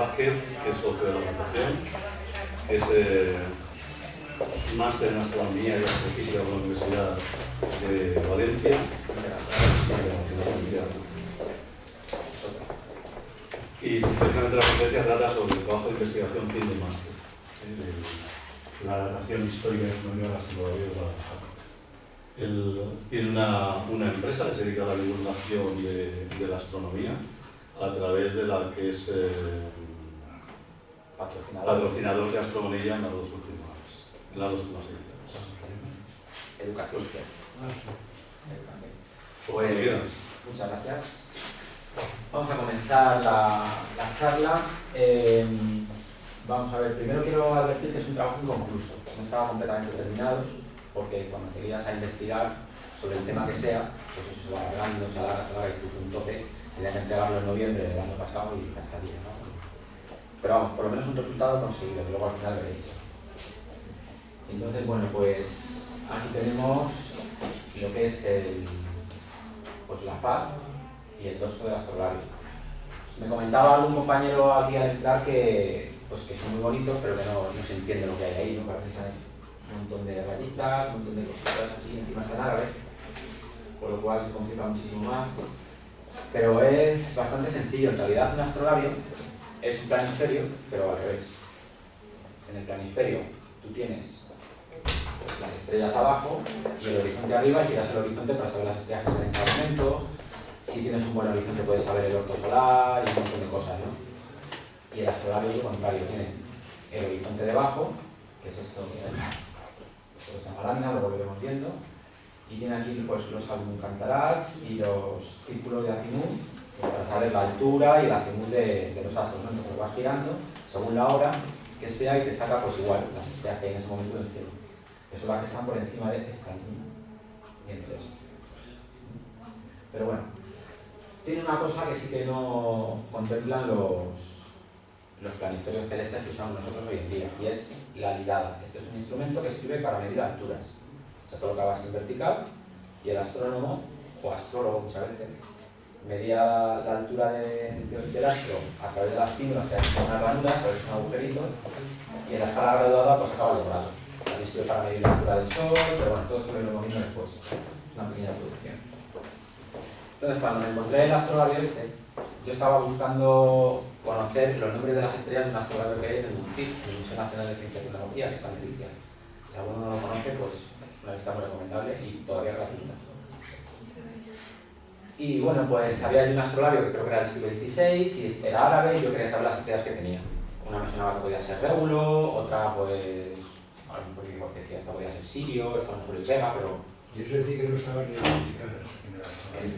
Vázquez, que es socio de la organización, que es máster en astronomía y astrofísica por la Universidad de Valencia. Y precisamente la conferencia trata sobre el trabajo de investigación fin de máster, la datación histórica y astronomía de la astronomía de Guadalajara. Él tiene una empresa que se dedica a la divulgación de la astronomía a través de la que es patrocinador de astronomía en las dos últimas ediciones. Educación. Pues, muchas gracias. Vamos a comenzar la charla. Vamos a ver, primero quiero advertir que es un trabajo inconcluso. No estaba completamente terminado, porque cuando te guías a investigar sobre el tema que sea, pues eso se va alargando, se alarga, incluso un tope. Tenía que entregarlo en noviembre del año pasado y ya estaría, ¿no? Pero vamos, por lo menos un resultado conseguido, que luego al final veréis. Entonces, bueno, pues aquí tenemos lo que es pues la faz y el dorso del astrolabio. Me comentaba algún compañero aquí al entrar que son muy bonitos, pero que no se entiende lo que hay ahí, ¿no? Parece que hay un montón de rayitas, un montón de cositas así, encima está en árabe, por lo cual se complica muchísimo más. Pero es bastante sencillo. En realidad un astrolabio es un planisferio, pero al revés. En el planisferio tú tienes pues, las estrellas abajo y el horizonte arriba, y giras el horizonte para saber las estrellas que están en cada momento. Si tienes un buen horizonte puedes saber el orto solar y un montón de cosas, ¿no? Y el astrolabio, al contrario, tiene el horizonte debajo, que es esto que se llama lámina, luego lo iremos viendo. Y tiene aquí pues, los Almud-Cantarats y los círculos de azimut, pues, para saber la altura y el azimut de los astros, ¿no? Entonces vas girando según la hora que sea y te saca pues igual las estrellas que hay en ese momento del cielo. Que son las que están por encima de esta línea. Pero bueno, tiene una cosa que sí que no contemplan los planisferios celestes que usamos nosotros hoy en día, y es la lidada. Este es un instrumento que sirve para medir alturas. Se coloca en vertical y el astrónomo, o astrólogo muchas veces, medía la altura del astro a través de las pílulas, que hay unas ranuras, a través de un agujerito, y en la escala graduada pues acaba los grados. También sirve para medir la altura del Sol, pero bueno, todo eso lo iremos viendo después. Es una pequeña introducción. Entonces, cuando me encontré el astrolabio yo estaba buscando conocer los nombres de las estrellas de un astrolabio que hay en el MUNCIC, el Museo Nacional de Ciencia y Tecnología, que está en Galicia. Si alguno no lo conoce, pues una visita muy recomendable y todavía gratuita. Y bueno, pues había allí un astrolabio que creo que era del siglo XVI y era árabe, y yo quería saber las estrellas que tenía. Una me sonaba que podía ser Régulo, otra pues a lo mejor que decía esta podía ser Sirio, esta a lo mejor es Vega, pero... Y eso decir que no estaban identificadas.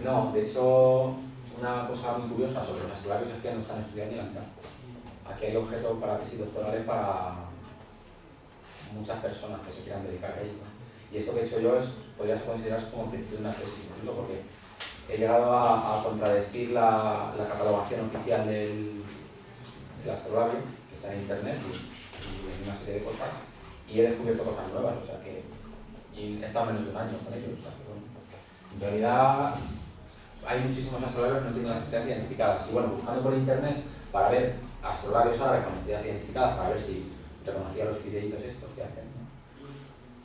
No, de hecho, una cosa muy curiosa sobre los astrolabios es que no están estudiados ni la mitad. Aquí hay objetos para tesis doctorales para muchas personas que se quieran dedicar a ello. Y esto que he hecho yo podría considerarse como principio de una tesis, incluso porque he llegado a contradecir la catalogación oficial del astrolabio, que está en internet y una serie de cosas, y he descubierto cosas nuevas, o sea que y he estado menos de un año con ellos. O sea que, bueno, en realidad hay muchísimos astrolabios que no tienen las estrellas identificadas, y bueno, buscando por internet para ver astrolabios árabes con estrellas identificadas, para ver si reconocía los fideitos estos que hacen, ¿no?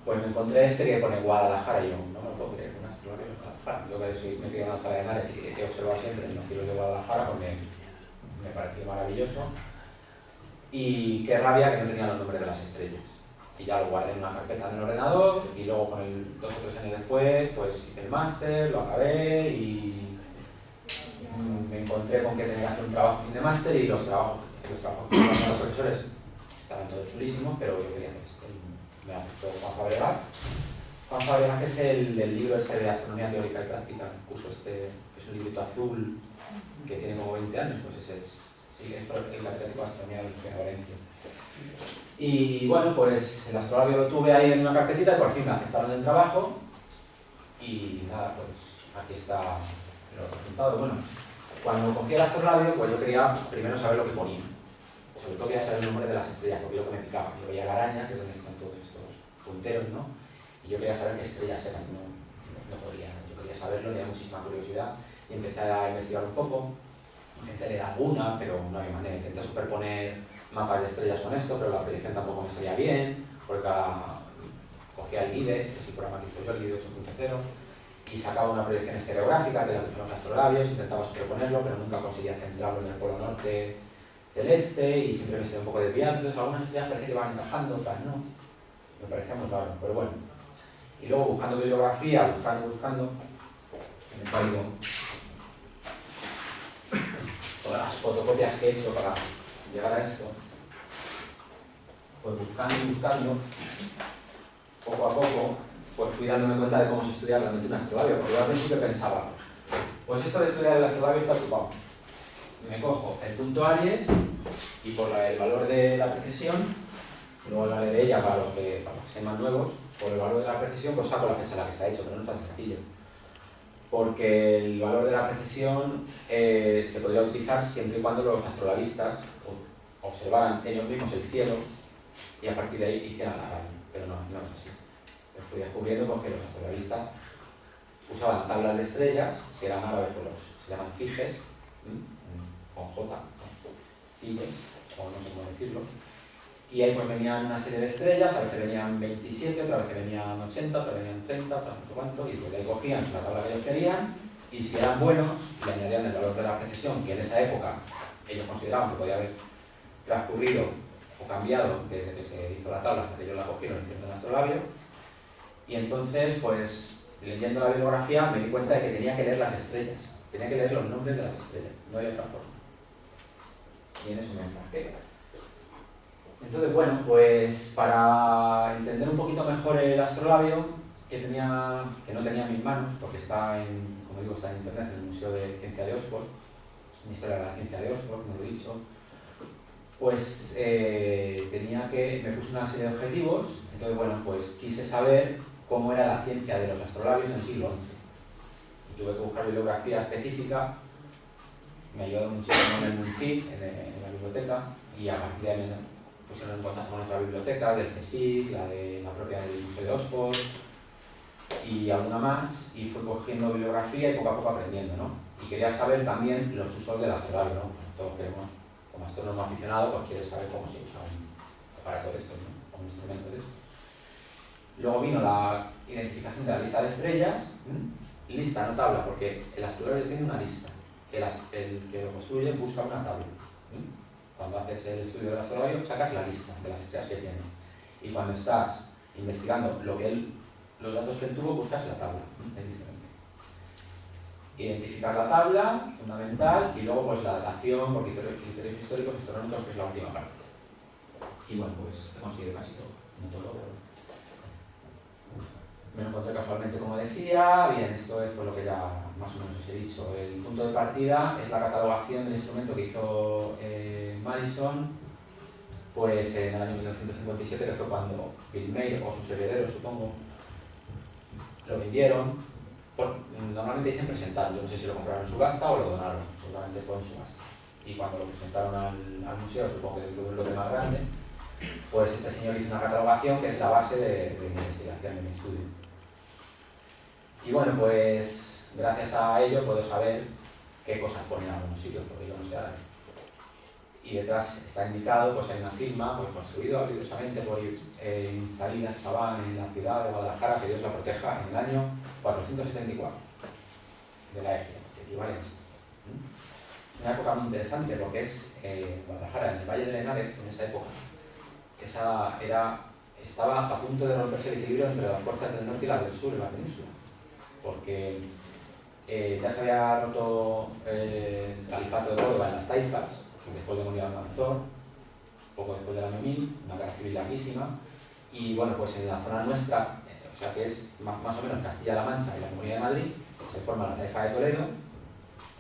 Pues me encontré este que pone Guadalajara y yo no me lo puedo creer, un astrolabio de Guadalajara. Yo que me crié en Alcalá de Henares y que he observado siempre en los cielos de Guadalajara, pues me pareció maravilloso. Y qué rabia que no tenía los nombres de las estrellas. Y ya lo guardé en una carpeta en el ordenador, y luego con 2 o 3 años después pues hice el máster, lo acabé y me encontré con que tenía que hacer un trabajo fin de máster, y los trabajos que hacían los profesores estaban todos chulísimos, pero yo quería hacer esto y me aceptó Juan Fabregat. Juan Fabregat, que es el del libro este de Astronomía Teórica y Práctica, el curso este, que es un librito azul que tiene como 20 años, pues ese es el catedrático de Astronomía de Valencia. Y bueno, pues el astrolabio lo tuve ahí en una carpetita y por fin me aceptaron el trabajo, y nada, pues aquí está los resultados. Bueno, cuando cogí el astrolabio, pues yo quería primero saber lo que ponía. Sobre todo quería saber el nombre de las estrellas, porque lo que me picaba. Yo veía la araña, que es donde están todos estos punteros, ¿no? Y yo quería saber qué estrellas eran, no podía. Yo quería saberlo, tenía muchísima curiosidad, y empecé a investigar un poco. Intenté leer alguna, pero no había manera. Intenté superponer mapas de estrellas con esto, pero la proyección tampoco me salía bien, porque cogía el GUIDE, que es el programa que uso yo, el GUIDE 8.0, y sacaba una proyección estereográfica de los astrolabios, intentaba superponerlo, pero nunca conseguía centrarlo en el polo norte del este, y siempre me estoy un poco desviando. Entonces algunas estrellas parece que van encajando, otras no. Me parecía muy raro, pero bueno. Y luego buscando bibliografía, buscando, me he traído todas las fotocopias que he hecho para llegar a esto. Pues buscando, poco a poco, pues fui dándome cuenta de cómo se estudia realmente un astrolabio, porque yo al principio pensaba, pues esto de estudiar el astrolabio está ocupado. Me cojo el punto Aries y por el valor de la precesión, luego hablaré de ella para los que sean más nuevos, por el valor de la precesión pues saco la fecha en la que está hecho, pero no es tan sencillo. Porque el valor de la precesión se podría utilizar siempre y cuando los astrolabistas observaran ellos mismos el cielo y a partir de ahí hicieran la raya, pero no es así. Fui descubriendo pues, que los astrolabistas usaban tablas de estrellas, si eran árabes pues se llaman fijes, con J, fijes, o no sé cómo decirlo, y ahí pues venían una serie de estrellas, a veces venían 27, otra vez venían 80, otra vez venían 30, otra no sé cuánto, y pues de ahí cogían la tabla que ellos querían, y si eran buenos, le añadían el valor de la precesión, que en esa época ellos consideraban que podía haber transcurrido o cambiado desde que se hizo la tabla hasta que ellos la cogieron en cierto astrolabio. Y entonces, pues, leyendo la bibliografía me di cuenta de que tenía que leer las estrellas, tenía que leer los nombres de las estrellas, no hay otra forma. Y en eso me enfrasqué. Entonces, bueno, pues para entender un poquito mejor el astrolabio, que no tenía en mis manos, porque está como digo, está en internet, en el Museo de Ciencia de Oxford, en Historia de la Ciencia de Oxford, como lo he dicho, pues me puse una serie de objetivos. Entonces, bueno, pues quise saber cómo era la ciencia de los astrolabios en el siglo XI. Tuve que buscar bibliografía específica, me ayudó muchísimo en el MUNCID, en la biblioteca, y a partir de ahí me pusieron en contacto con otra biblioteca, del CSIC, la propia del Museo de Oxford, y alguna más, y fui cogiendo bibliografía y poco a poco aprendiendo, ¿no? Y quería saber también los usos del astrolabio, ¿no? Pues todos queremos, como astrónomo aficionado, pues quieres saber cómo se usa un aparato de esto, ¿no? Un instrumento de esto. Luego vino la identificación de la lista de estrellas, lista, no tabla, porque el astrolabio tiene una lista, que el que lo construye busca una tabla. Cuando haces el estudio del astrolabio sacas la lista de las estrellas que tiene, y cuando estás investigando los datos que él tuvo buscas la tabla, es diferente. Identificar la tabla, fundamental, y luego pues la datación por criterios históricos y astronómicos, que es la última parte. Y bueno, pues he conseguido casi todo, no todo, pero me lo encontré casualmente, como decía. Bien, esto es por lo que ya más o menos os he dicho. El punto de partida es la catalogación del instrumento que hizo Madison, pues en el año 1957, que fue cuando Bill Mayer o sus herederos, supongo, lo vendieron. Normalmente dicen presentar, yo no sé si lo compraron en subasta o lo donaron, seguramente fue en subasta. Y cuando lo presentaron al museo, supongo que tuvo lo de más grande, pues este señor hizo una catalogación que es la base de mi investigación, de mi estudio. Y bueno, pues gracias a ello puedo saber qué cosas ponen en algunos sitios, porque yo no sé árabe. Y detrás está indicado, pues hay una firma, pues construido habilidosamente por Salinas Sabán en la ciudad de Guadalajara, que Dios la proteja, en el año 474 de la Égida, que equivale a esto. Una época muy interesante, porque es Guadalajara, en el Valle de Henares, en esa época, estaba a punto de romperse el equilibrio entre las fuerzas del norte y las del sur en la península, porque ya se había roto el califato de Córdoba en las taifas, después de morir Almanzor, poco después del año 1000, una guerra civil larguísima, y bueno, pues en la zona nuestra, o sea que es más o menos Castilla-La Mancha y la Comunidad de Madrid, se forma la taifa de Toledo,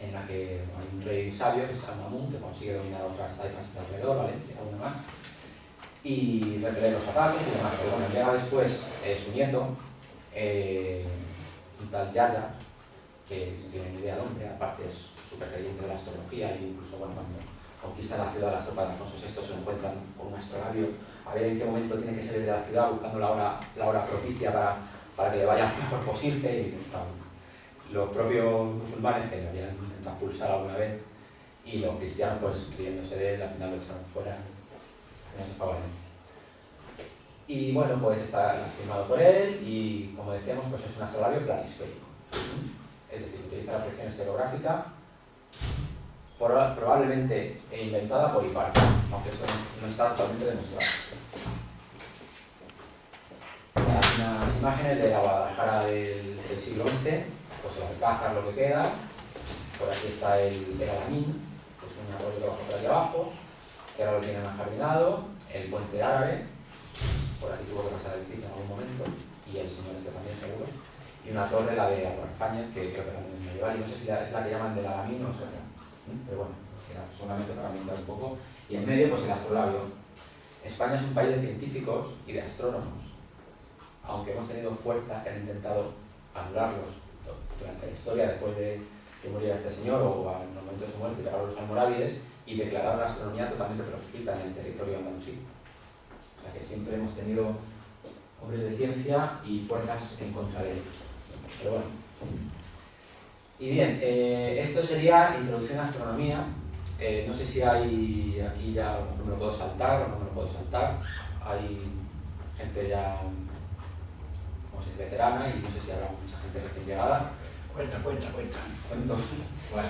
en la que hay un rey sabio, que es Al-Mamun, que consigue dominar otras taifas de alrededor, Valencia, alguna más, y repeler los ataques y demás. Pero bueno, llega después su nieto, un tal Yaya, que no tiene ni idea de hombre, aparte es súper creyente de la astrología, e incluso bueno, cuando conquistan la ciudad las tropas de Alfonso VI se lo encuentran con un astrolabio, a ver en qué momento tiene que salir de la ciudad buscando la hora propicia para que le vaya lo mejor posible, y los propios musulmanes que le habían intentado expulsar alguna vez, y los cristianos pues riéndose de él, al final lo echaron fuera, no se pagó. Y bueno, pues está firmado por él y como decíamos, pues es un astrolabio planisférico. Es decir, utiliza la proyección estereográfica probablemente inventada por Hiparco, aunque eso no está totalmente demostrado. Unas imágenes de la Guadalajara del siglo XI, pues el Alcázar, lo que queda. Por aquí está el Alamín, que es un arroyo que baja por aquí abajo, que ahora lo tienen ajardinado, el puente árabe, por aquí tuvo que pasar el Cid en algún momento, y el señor este también seguro, y una torre, la de España, que creo que también es medieval, y no sé si es la que llaman del Alamín o es otra, pero bueno, era solamente para ambientar un poco. Y en medio, pues el astrolabio. España es un país de científicos y de astrónomos, aunque hemos tenido fuerzas que han intentado anularlos durante la historia, después de que muriera este señor o al momento de su muerte, llegaron los almorávides y declararon la astronomía totalmente proscrita en el territorio andalusí. O sea que siempre hemos tenido hombres de ciencia y fuerzas en contra de ellos. Pero bueno. Y bien, esto sería introducción a astronomía. No sé si hay aquí ya, a lo mejor me lo puedo saltar o no me lo puedo saltar. Hay gente ya, como se dice, veterana y no sé si habrá mucha gente recién llegada. Cuenta. ¿Cuento? Bueno.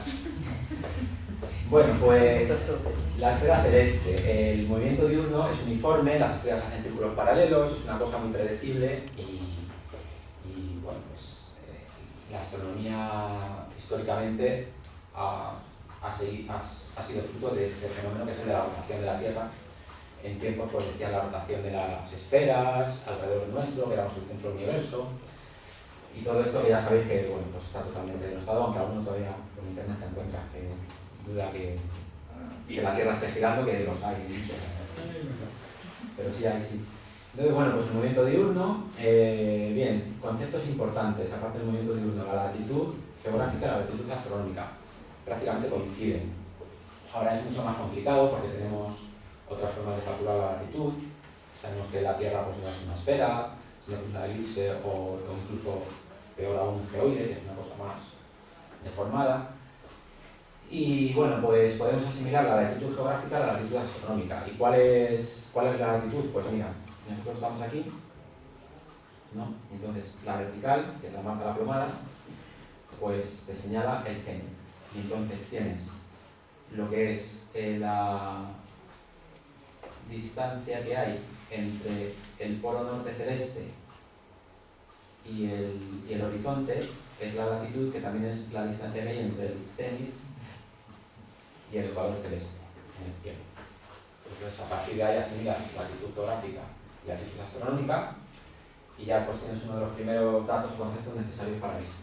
Bueno, pues la esfera celeste. El movimiento diurno es uniforme, las estrellas hacen círculos paralelos, es una cosa muy predecible y bueno, pues la astronomía históricamente ha sido fruto de este fenómeno que es el de la rotación de la Tierra. En tiempos pues decían la rotación de las esferas alrededor nuestro, que éramos el centro del universo. Y todo esto que ya sabéis que bueno, pues está totalmente denostado, aunque alguno todavía por internet te encuentras que duda que la Tierra esté girando, que los hay muchos. Pero sí hay, sí. Entonces, bueno, pues el movimiento diurno, bien, conceptos importantes, aparte del movimiento diurno, la latitud geográfica y la latitud astronómica, prácticamente coinciden. Ahora es mucho más complicado porque tenemos otras formas de calcular la latitud. Sabemos que la Tierra pues, no es una esfera, sino que es una elipse o incluso, peor aún, un geoide, que es una cosa más deformada. Y bueno, pues podemos asimilar la latitud geográfica a la latitud astronómica. ¿Y cuál es la latitud? Pues mira, nosotros estamos aquí, ¿no? Entonces la vertical, que es la marca de la plomada, pues te señala el cenit. Y entonces tienes lo que es la distancia que hay entre el polo norte celeste y el horizonte, es la latitud, que también es la distancia que hay entre el cenit y el ecuador celeste en el cielo. Entonces, a partir de ahí asimilas la latitud geográfica y la latitud astronómica y ya pues tienes uno de los primeros datos o conceptos necesarios para esto.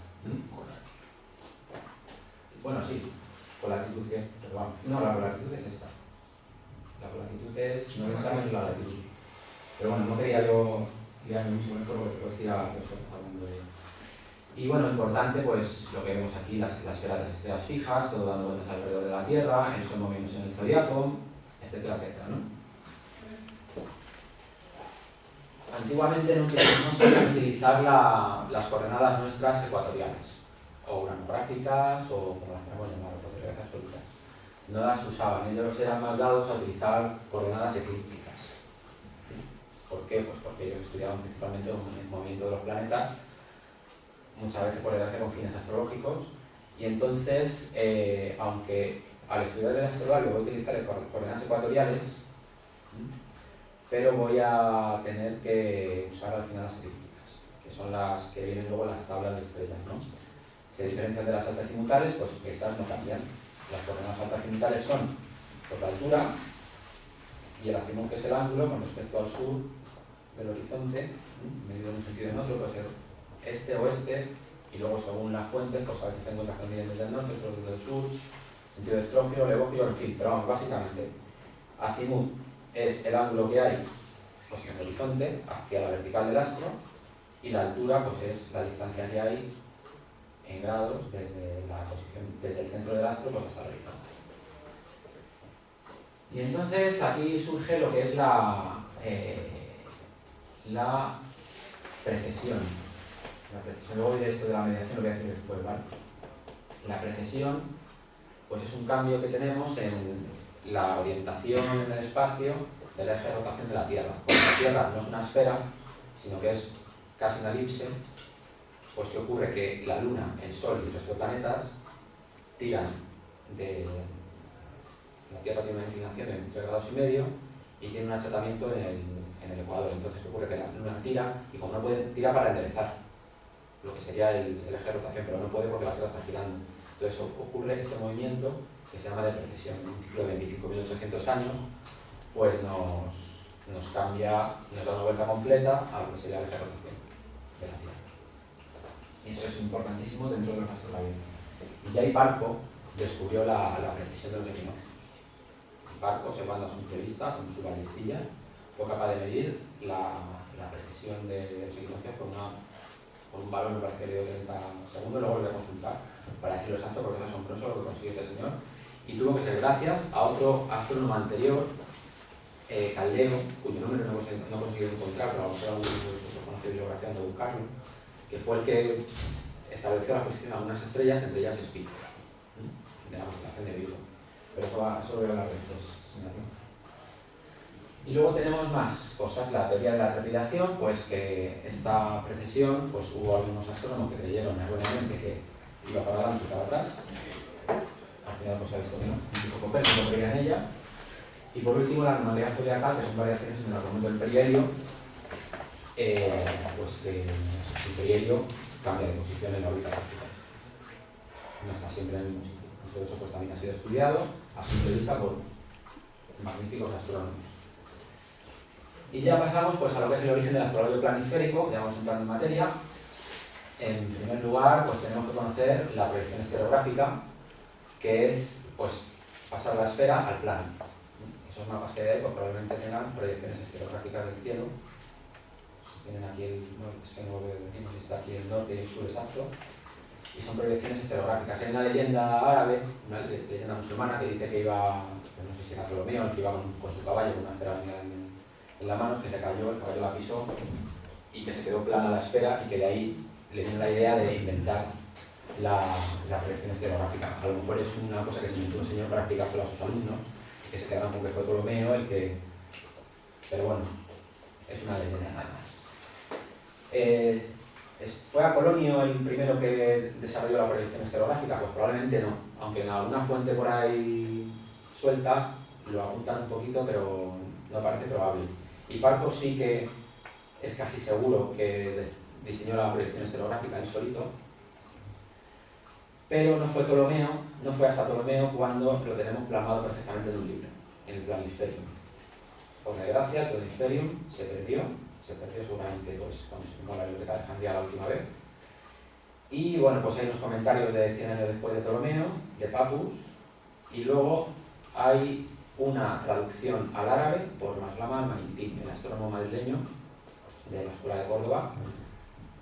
Bueno, sí, con latitud, pero vamos. No, la latitud es esta. La latitud es 90 menos la latitud. Pero bueno, no quería yo liarme mucho mejor porque después ya hablando de ello. Y bueno, importante pues lo que vemos aquí, la esfera de las estrellas fijas, todo dando vueltas alrededor de la Tierra, el Sol moviéndose en el zodiaco, etcétera, etcétera, ¿no? Antiguamente no solían utilizar las coordenadas nuestras ecuatoriales, o gramográficas, o como las queramos llamar, coordenadas absolutas. No las usaban, ellos eran más dados a utilizar coordenadas eclípticas. ¿Por qué? Pues porque ellos estudiaban principalmente el movimiento de los planetas, muchas veces por desgracia con fines astrológicos, y entonces, aunque al estudiar el astrolabio voy a utilizar coordenadas ecuatoriales, pero voy a tener que usar al final las eclípticas, que son las que vienen luego en las tablas de estrellas, ¿no? Se diferencian de las altazimutales, pues que estas no cambian. Las coordenadas altazimutales son por la altura y el azimut, que es el ángulo con respecto al sur del horizonte, medido en un sentido o en otro, puede ser este o este, y luego según las fuentes, pues a veces se encuentran que miden desde el norte, otros desde el sur, sentido estrógeno, levógiro, en fin, pero vamos, básicamente, azimut es el ángulo que hay pues, en el horizonte hacia la vertical del astro, y la altura pues es la distancia que hay en grados desde la posición, desde el centro del astro pues hasta el horizonte. Y entonces aquí surge lo que es la precesión. Luego de esto de la mediación lo voy a decir después, ¿vale? La precesión pues es un cambio que tenemos en la orientación en el espacio del eje de rotación de la Tierra. Porque la Tierra no es una esfera, sino que es casi una elipse. Pues ¿qué ocurre? Que la Luna, el Sol y el resto de planetas tiran de... La Tierra tiene una inclinación de 23,5 grados y tiene un achatamiento en el ecuador. Entonces ¿qué ocurre? Que la Luna tira y como no puede, tira para enderezar lo que sería el eje de rotación, pero no puede porque la Tierra está girando. Entonces ocurre este movimiento que se llama de precesión, en un ciclo de 25.800 años, pues nos cambia, nos da una vuelta completa a lo que sería el eje de rotación de la Tierra. Y eso es importantísimo dentro de los astrolabios. Y ya Hiparco descubrió la precesión de los equinoccios. Hiparco, observando a simple vista con su ballestilla, fue capaz de medir la precesión de los equinoccios con un valor, me parece que dio 30 segundos, luego lo voy a consultar para decirlo exacto porque es asombroso lo que consiguió este señor. Y tuvo que ser gracias a otro astrónomo anterior, Caldeo, cuyo nombre no he conseguido encontrar, pero a lo mejor algunos de vosotros conocéis bibliografía de buscarlo, que fue el que estableció la posición de algunas estrellas, entre ellas Spica, de la constelación de Virgo. Pero eso lo voy a hablar después. Y luego tenemos más cosas. La teoría de la trepidación, pues que esta precesión, pues hubo algunos astrónomos que creyeron erróneamente que iba para adelante y para atrás. Al final pues se ha visto que no, incluso Copérnico creía en ella. Y por último la anomalía zodiacal, que son variaciones en el argumento del perihelio, pues que el perihelio cambia de posición en la órbita práctica. No está siempre en el mismo sitio. Todo eso pues también ha sido estudiado a simple vista por magníficos astrónomos. Y ya pasamos pues a lo que es el origen del astrolabio planisférico, ya vamos entrando en materia. En primer lugar, pues tenemos que conocer la proyección estereográfica, que es pues pasar la esfera al plano. Esos mapas que hay pues, probablemente tengan proyecciones estereográficas del cielo. Tienen aquí es que no decimos si está aquí el norte y el sur exacto. Y son proyecciones estereográficas. Hay una leyenda árabe, una leyenda musulmana que dice que iba, no sé si era Ptolomeo, el que iba con su caballo, con una esfera en la mano, que se cayó, el caballo la pisó y que se quedó plana la esfera y que de ahí le vino la idea de inventar la proyección estereográfica. A lo mejor es una cosa que se inventó un señor para explicárselo a sus alumnos, que se quedaron con que fue Ptolomeo el que... Pero bueno, es una leyenda nada más. ¿Fue Apolonio el primero que desarrolló la proyección estereográfica? Pues probablemente no, aunque en alguna fuente por ahí suelta lo apuntan un poquito, pero no parece probable. Hiparco sí que es casi seguro que diseñó la proyección estereográfica él solito, pero no fue Ptolomeo, no fue hasta Ptolomeo cuando lo tenemos plasmado perfectamente en un libro, en el Planisferium. Por desgracia, el Planisferium se perdió seguramente pues, cuando se firmó la biblioteca de Alejandría la última vez. Y bueno, pues hay unos comentarios de 100 años después de Ptolomeo, de Papus, y luego hay una traducción al árabe por Maslama al-Mahitín, el astrónomo madrileño de la Escuela de Córdoba,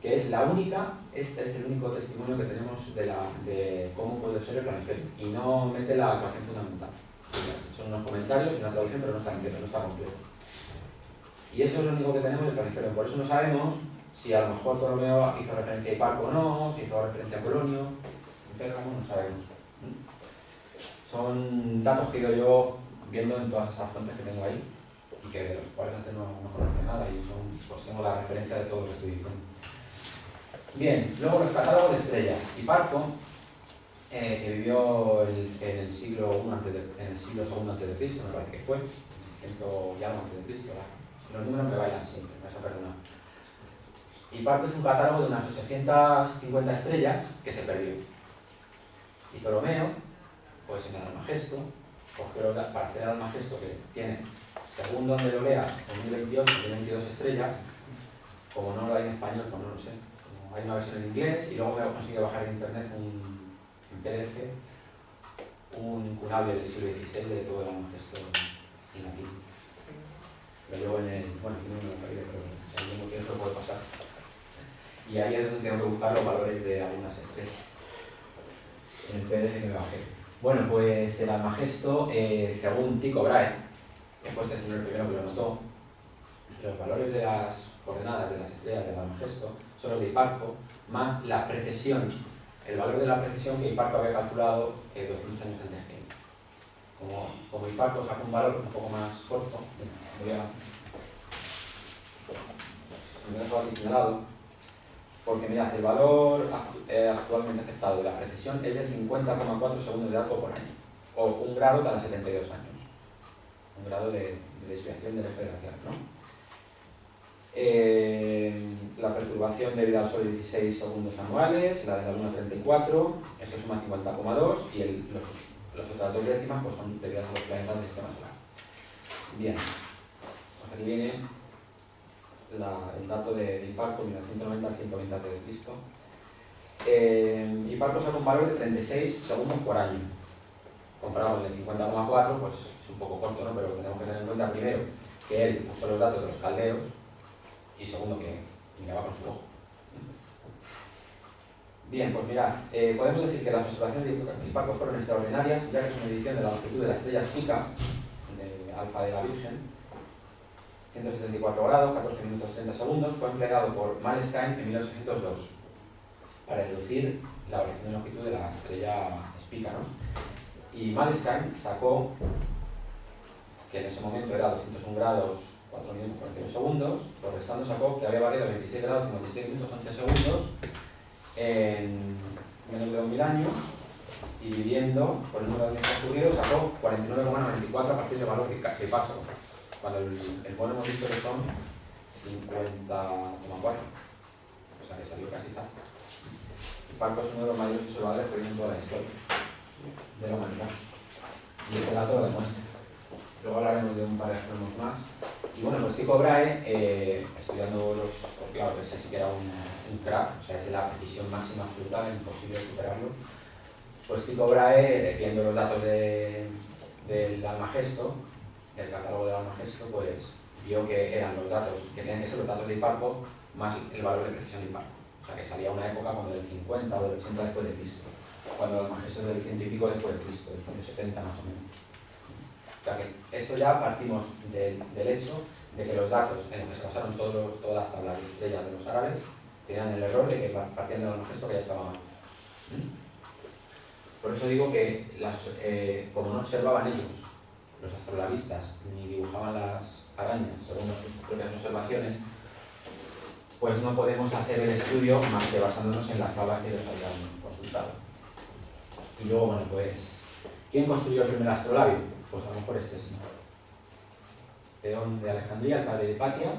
que es la única, este es el único testimonio que tenemos de cómo puede ser el planisferio, y no mete la ecuación fundamental. Son unos comentarios y una traducción, pero no está entero, no está completo. Y eso es lo único que tenemos del planisferio. Por eso no sabemos si a lo mejor Ptolomeo hizo referencia a Hiparco o no, si hizo referencia a Polonio, en Pérgamo, no sabemos. Son datos que he ido yo viendo en todas esas fuentes que tengo ahí y que de los cuales antes no conocía nada y pues tengo la referencia de todo lo que estoy diciendo. Bien, luego los catálogos de estrellas. Hiparco, que vivió en el siglo II a.C., me parece que fue, 100 y algo a.C., los números me bailan siempre, me vas a perdonar. Hiparco es un catálogo de unas 850 estrellas que se perdió. Y Ptolomeo, pues en el Almagesto, cogió para hacer el Almagesto que tiene, según donde lo lea, 2028, 2022 estrellas, como no lo hay en español, pues no lo sé. Como hay una versión en inglés y luego me he conseguido bajar en internet en PDF un incunable del siglo XVI de todo el Almagesto en latín. Lo llevo en el... bueno, aquí no me lo traeré, pero si algún tiempo puede pasar. Y ahí es donde tengo que buscar los valores de algunas estrellas. En el PDF que me bajé. Bueno, pues el Almagesto, según Tycho Brahe, que fue este señor el primero que lo notó, los valores de las coordenadas de las estrellas del Almagesto son los de Hiparco, más la precesión el valor de la precesión que Hiparco había calculado 200 años antes que él. Como Hiparco saca un valor un poco más corto, me dejo aquí señalado, porque mirad, el valor actualmente aceptado de la precesión es de 50,4 segundos de arco por año, o 1 grado cada 72 años. 1 grado de desviación del eje de la Tierra, ¿no? La perturbación debida al Sol es 16 segundos anuales, la de la Luna 34, esto suma 50,2 y los otras dos décimas pues son debidas a los planetas del sistema solar. Bien, pues aquí viene el dato de Hiparco, 1990 al 120 a.C. Hiparco saca un valor de 36 segundos por año. Comparado con el 50,4, pues es un poco corto, ¿no? Pero tenemos que tener en cuenta primero que él puso los datos de los caldeos y segundo que miraba con su ojo. Bien, pues mirad, podemos decir que las observaciones de Hiparco fueron extraordinarias, ya que su medición de la longitud de la estrella Spica, de Alfa de la Virgen, 174 grados, 14 minutos 30 segundos, fue empleado por Maleskine en 1802 para deducir la variación de longitud de la estrella Spica, ¿no? Y Maleskine sacó que en ese momento era 201 grados 4 minutos 41 segundos, por restando sacó que había variado 26 grados 57 minutos 11 segundos en menos de 2000 años, y dividiendo por el número de años transcurridos sacó 49,94 a partir del valor que pasó, cuando el bono hemos dicho que son 50,4, o sea que salió casi tal. Hiparco es uno de los mayores observadores que viene en toda la historia de la humanidad, y este dato lo demuestra. Luego hablaremos de un par de astrónomos más. Y bueno, pues Tycho Brahe, estudiando pues claro, ese sí que era un crack, o sea, es la precisión máxima absoluta, es imposible superarlo. Pues Tycho Brahe, viendo los datos del Almagesto, del catálogo del Almagesto, pues vio que eran los datos, que tenían que ser los datos de Hiparco más el valor de precisión de Hiparco. O sea, que salía una época como del 50 o del 80 después de Cristo, cuando el Almagesto es del 100 y pico después de Cristo, del 170 más o menos. O sea que esto ya partimos del hecho de que los datos en los que se basaron todas las tablas de estrellas de los árabes tenían el error de que partían del Almagesto que ya estaba mal. Por eso digo que como no observaban ellos, los astrolabistas, ni dibujaban las arañas según sus propias observaciones, pues no podemos hacer el estudio más que basándonos en las tablas que ellos habían consultado. Y luego, bueno, pues, ¿quién construyó el primer astrolabio? Pues a lo mejor este sí. Teón de Alejandría, el padre de Hipatia.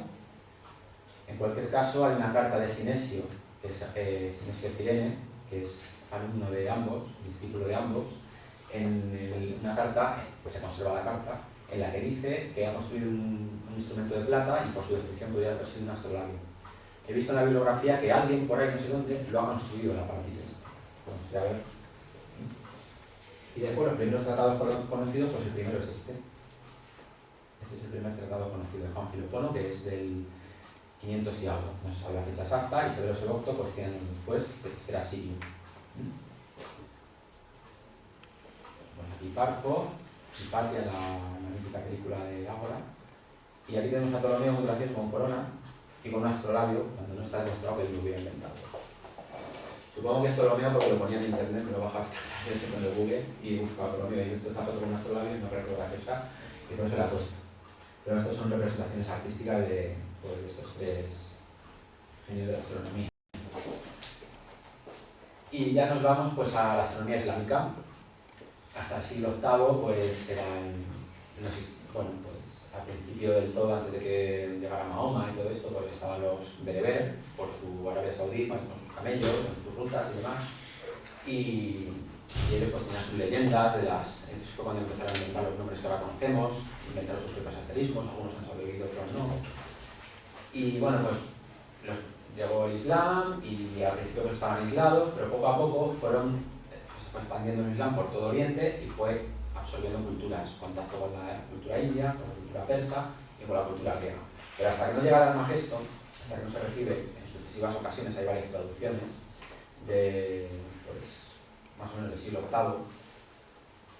En cualquier caso, hay una carta de Sinesio, que es Sinesio Cirene, que es alumno de ambos, discípulo de ambos, en una carta, que se conserva la carta, en la que dice que ha construido un instrumento de plata y por su descripción podría haber sido un astrolabio. He visto en la bibliografía que alguien por ahí, no sé dónde, lo ha construido en la partida. Vamos a ver. Y después los primeros tratados conocidos, pues el primero es este. Este es el primer tratado conocido de Juan Filopono, que es del 500 y algo. No se sabe la fecha exacta, y Severo Sebocto, pues 100 años después, este era Sirio. Bueno, aquí Hiparco, Hipatia, la mítica película de Ágora. Y aquí tenemos a Ptolomeo muy gracioso con corona y con un astrolabio, cuando no está demostrado que él lo hubiera inventado. Supongo que es Ptolomeo porque lo ponía en internet, me lo bajaba con el Google y buscaba Ptolomeo y esto está foto con un astrolabio y no recuerdo la fecha y por eso la he puesto. Pero estas son representaciones artísticas de estos tres genios de la astronomía. Y ya nos vamos pues a la astronomía islámica. Hasta el siglo VIII pues eran, bueno, pues al principio del todo, antes de que llegara Mahoma y todo esto, pues estaban los bereber por su Arabia Saudí, con sus camellos, con sus rutas y demás. Y ellos pues tenían sus leyendas, eso fue cuando empezaron a inventar los nombres que ahora conocemos, inventaron sus propios asterismos, algunos han sobrevivido, otros no. Y bueno, pues llegó el Islam y al principio pues estaban aislados, pero poco a poco se fue expandiendo el Islam por todo Oriente y fue absorbiendo culturas, contacto con la cultura india, con la cultura persa y con la cultura griega. Pero hasta que no llega el Almagesto, hasta que no se recibe en sucesivas ocasiones, hay varias traducciones de más o menos del siglo VIII,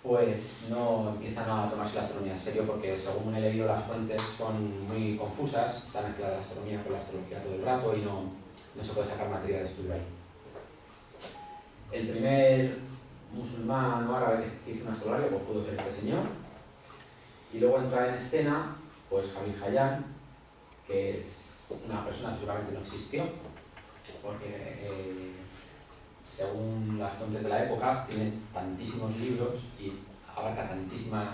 pues no empiezan a tomarse la astronomía en serio porque según he leído las fuentes son muy confusas, está mezclada la astronomía con la astrología todo el rato y no se puede sacar materia de estudio ahí. el primer musulmán o árabe que hizo un astrolabio pues pudo ser este señor. Y luego entra en escena pues Javier Hayán, que es una persona que seguramente no existió, porque según las fuentes de la época tiene tantísimos libros y abarca tantísimas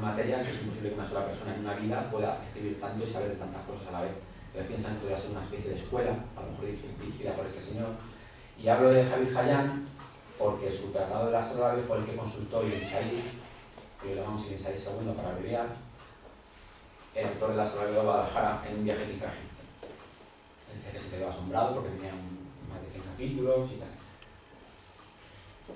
materias que es imposible que una sola persona en una vida pueda escribir tanto y saber de tantas cosas a la vez. Entonces piensan que podría ser una especie de escuela, a lo mejor dirigida por este señor. Y hablo de Javier Hayán porque su tratado del astrolabio fue el que consultó Ibn Said, que lo llamamos Ibn Said II para abreviar, el autor del astrolabio de Guadalajara, en un viaje que hizo a Egipto. Dice que se quedó asombrado porque tenía más de 100 capítulos y tal.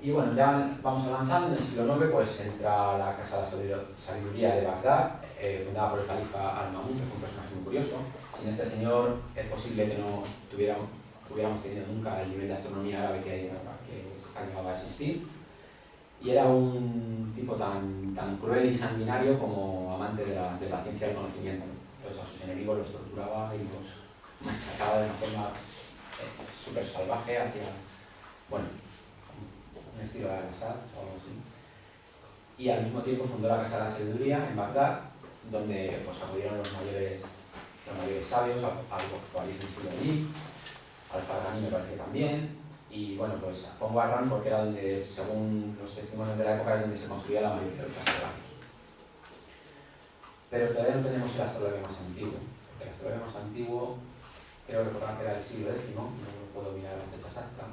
Y bueno, ya vamos avanzando. En el siglo IX pues entra la Casa de la Sabiduría de Bagdad, fundada por el califa Al-Ma'mun, que fue un personaje muy curioso. Sin este señor es posible que no hubiéramos tenido nunca el nivel de astronomía árabe que ha llegado a existir. Y era un tipo tan cruel y sanguinario como amante de la ciencia y del conocimiento. Entonces a sus enemigos los torturaba y los machacaba de una forma súper salvaje hacia, bueno, un estilo de Al-Assad o algo así. Y al mismo tiempo fundó la Casa de la Sabiduría en Bagdad, donde pues, acudieron los mayores sabios, al Istilo, Al-Farabi me parece que también. Y bueno, pues pongo a Ran porque era donde, según los testimonios de la época, es donde se construía la mayoría de los astrolabios. Pero todavía no tenemos el astrolabio más antiguo. El astrolabio más antiguo creo recordar que era del siglo X, no puedo mirar la fecha exacta.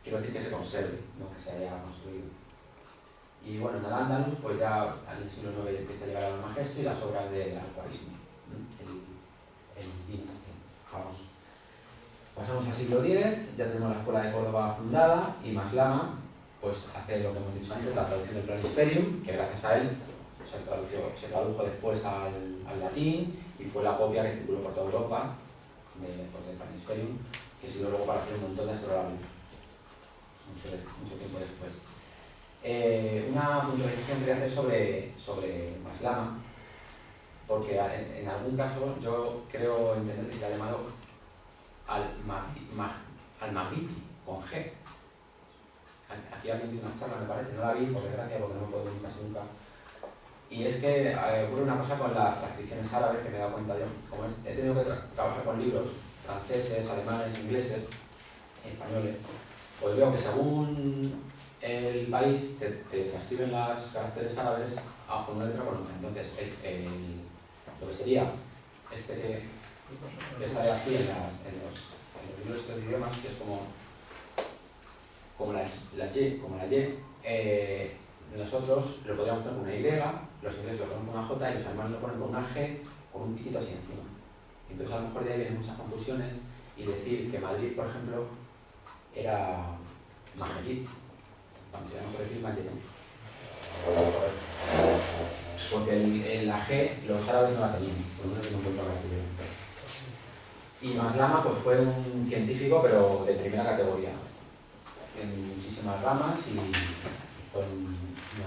Quiero decir que se conserve, no que se haya construido. Y bueno, en Al-Ándalus, pues ya al siglo IX empieza a llegar al Almagesto y las obras de Al-Khwarizmi, el Dinasti, vamos. Pasamos al siglo X, ya tenemos la Escuela de Córdoba fundada y Maslama pues hace lo que hemos dicho antes, la traducción del Planisperium, que gracias a él se tradujo después al latín y fue la copia que circuló por toda Europa del Planisperium, que sirvió luego para hacer un montón de astrolabios, mucho tiempo después. Una puntualización quería hacer sobre Maslama, porque en algún caso yo creo entender que se ha llamado Al-Maghribi, con G. Aquí alguien tiene una charla, me parece, no la vi, por desgracia, porque no me puedo ver casi nunca. Y es que ocurre una cosa con las transcripciones árabes que me he dado cuenta yo. Como he tenido que trabajar con libros franceses, alemanes, ingleses, españoles, pues veo que según el país te transcriben los caracteres árabes con una letra o con otra. Entonces, lo que sería que sale así en los libros de estos idiomas, que es como la Y, nosotros lo podríamos poner con una Y, los ingleses lo ponen con una J y los alemanes lo ponen con una G con un piquito así encima. Entonces a lo mejor de ahí vienen muchas confusiones y decir que Madrid, por ejemplo, era Madrid, cuando se llama por decir Madrid. Porque la G los árabes no la tenían, por lo menos no encuentro la tuvieron. Y Maslama pues, fue un científico, pero de primera categoría, en muchísimas ramas y fue un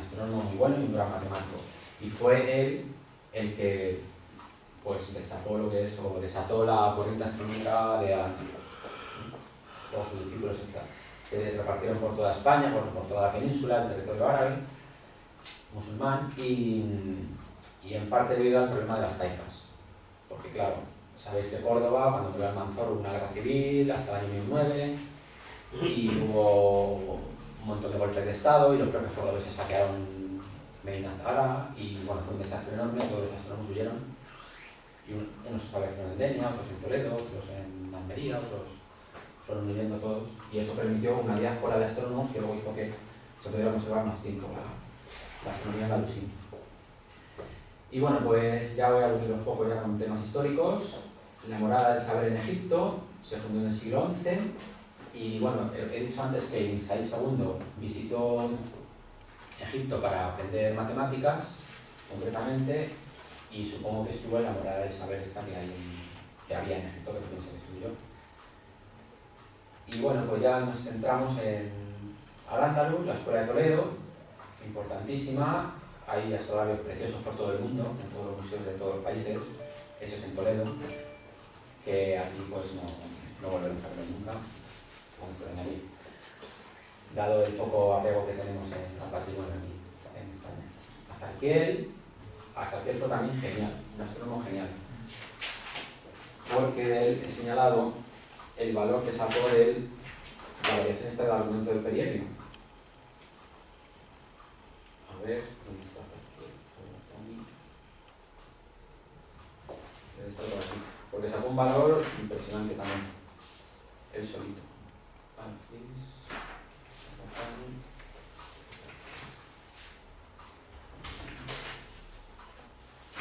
astrónomo muy bueno y un gran matemático. Y fue él el que pues, destapó lo que es, o desató la corriente astronómica de Al-Ándalus. Todos sus discípulos se repartieron por toda España, por toda la península, el territorio árabe, musulmán, y en parte debido al problema de las taifas. Porque claro, sabéis que Córdoba, cuando murió Almanzor, hubo una guerra civil hasta el año 1009 y hubo un montón de golpes de estado y los propios cordobeses saquearon Medina Zahara y bueno, fue un desastre enorme, todos los astrónomos huyeron y unos se establecieron en Denia, otros en Toledo, otros en Almería, otros fueron viviendo todos y eso permitió una diáspora de astrónomos que luego hizo que se pudiera conservar más tiempo la astronomía andalusí. Y bueno, pues ya voy a aburrir un poco ya con temas históricos. La morada del saber en Egipto se fundó en el siglo XI y bueno, he dicho antes que Ibn Said II visitó Egipto para aprender matemáticas, concretamente, y supongo que estuvo en la morada del saber esta que había en Egipto, que también se destruyó. Y bueno, pues ya nos centramos en Al-Ándalus, la Escuela de Toledo, importantísima. Hay astrolabios preciosos por todo el mundo, en todos los museos de todos los países, hechos en Toledo, que aquí pues no volveremos a ver nunca. como extrañaría, dado el poco apego que tenemos al patrimonio aquí en España. Azarquiel fue también genial, un astrónomo genial, porque de él he señalado el valor que sacó de la variación esta del argumento del perihelio. A ver, ¿dónde está Azarquiel? Debe estar por aquí, porque sacó un valor impresionante también, él solito.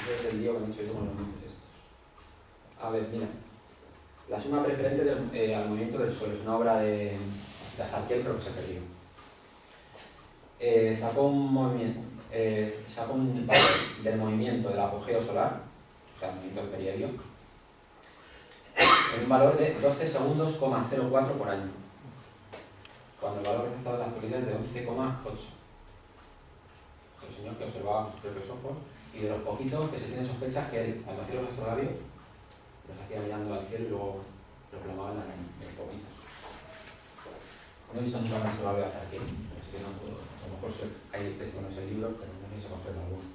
Desde el lío que me he hecho yo con los números estos. A ver, mira. La suma preferente al movimiento del Sol es una obra de Azarquiel, pero que se perdió. Sacó un valor del movimiento del apogeo solar, o sea, el movimiento del perihelio, en un valor de 12 segundos, 0,04 por año, cuando el valor resultado de la actualidad es de 11,8. El señor que observaba con sus propios ojos, y de los poquitos que se tiene sospechas que él, cuando hacía los astrolabios, los hacía mirando al cielo y luego proclamaban a los poquitos. No he visto nunca un astrolabio de Azarquiel, así que no puedo. A lo mejor hay testimonios en el libro, pero no sé si se conserva alguno.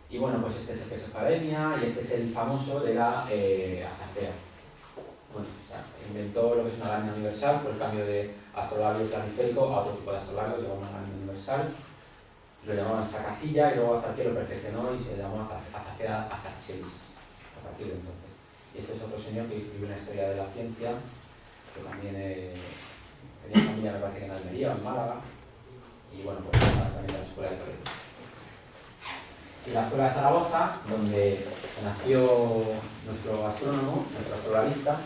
Y bueno, pues este es el que es Academia, y este es el famoso de la Azacea. Bueno, o sea, inventó lo que es una lámina universal, fue el cambio de astrolabio planiférico a otro tipo de astrolabio, llevó una lámina universal. Lo llamaban Sacacilla y luego Azarquiel lo perfeccionó y se llamó Azacea Azarchelis a partir de entonces. Y este es otro señor que escribió una historia de la ciencia, que también tenía familia, me parece que en Almería o en Málaga, y bueno, pues también de la Escuela de Toledo. Y la Escuela de Zaragoza, donde nació nuestro astrónomo, nuestro astrolabista,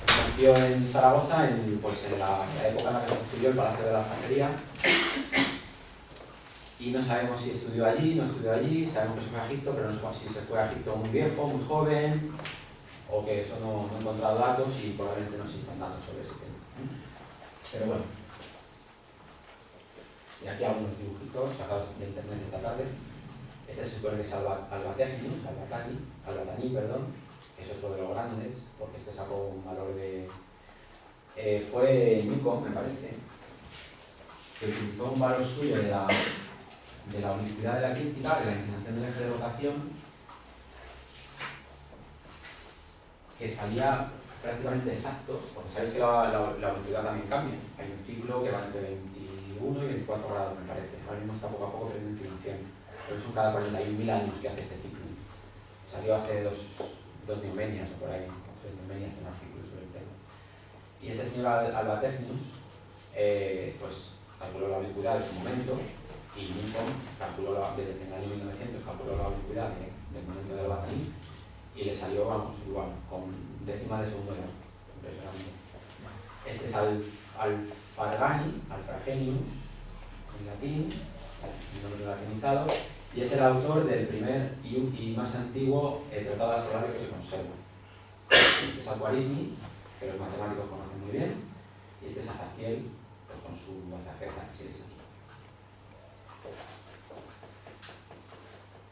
nació en Zaragoza en la época en la que se construyó el Palacio de la Aljafería. Y no sabemos si estudió allí, no estudió allí, sabemos que se fue a Egipto, pero no sabemos si se fue a Egipto muy viejo, muy joven, o que eso no he encontrado datos y probablemente no existen datos sobre ese tema. Pero bueno. Y aquí algunos dibujitos sacados de internet esta tarde. Este se supone que es Albatani, que es otro de los grandes, porque este sacó un valor de... fue Newton, me parece, que utilizó un valor suyo de la unicidad de la eclíptica, de la inclinación del eje de rotación, que salía prácticamente exacto, porque sabéis que la unicidad también cambia. Hay un ciclo que va entre 21 y 24 grados, me parece. Ahora mismo está poco a poco perdiendo inclinación, pero son cada 41.000 años que hace este ciclo. Salió hace dos neumenias o por ahí, o 3 neumenias en artículos sobre el tema. Y este señor Albatenius, pues calculó la oblicuidad de su momento, y Newton calculó desde el año 1900 calculó la oblicuidad del momento del Albatani y le salió, vamos, igual, con décimas de segundo grado. Impresionante. Este es Alfragenius, en latín, el nombre latinizado, y es el autor del primer y más antiguo tratado astrolabio que se conserva. Este es Al-Khwarizmi, que los matemáticos conocen muy bien, y este es Azarquiel, pues con su Azacea Azarchelis aquí.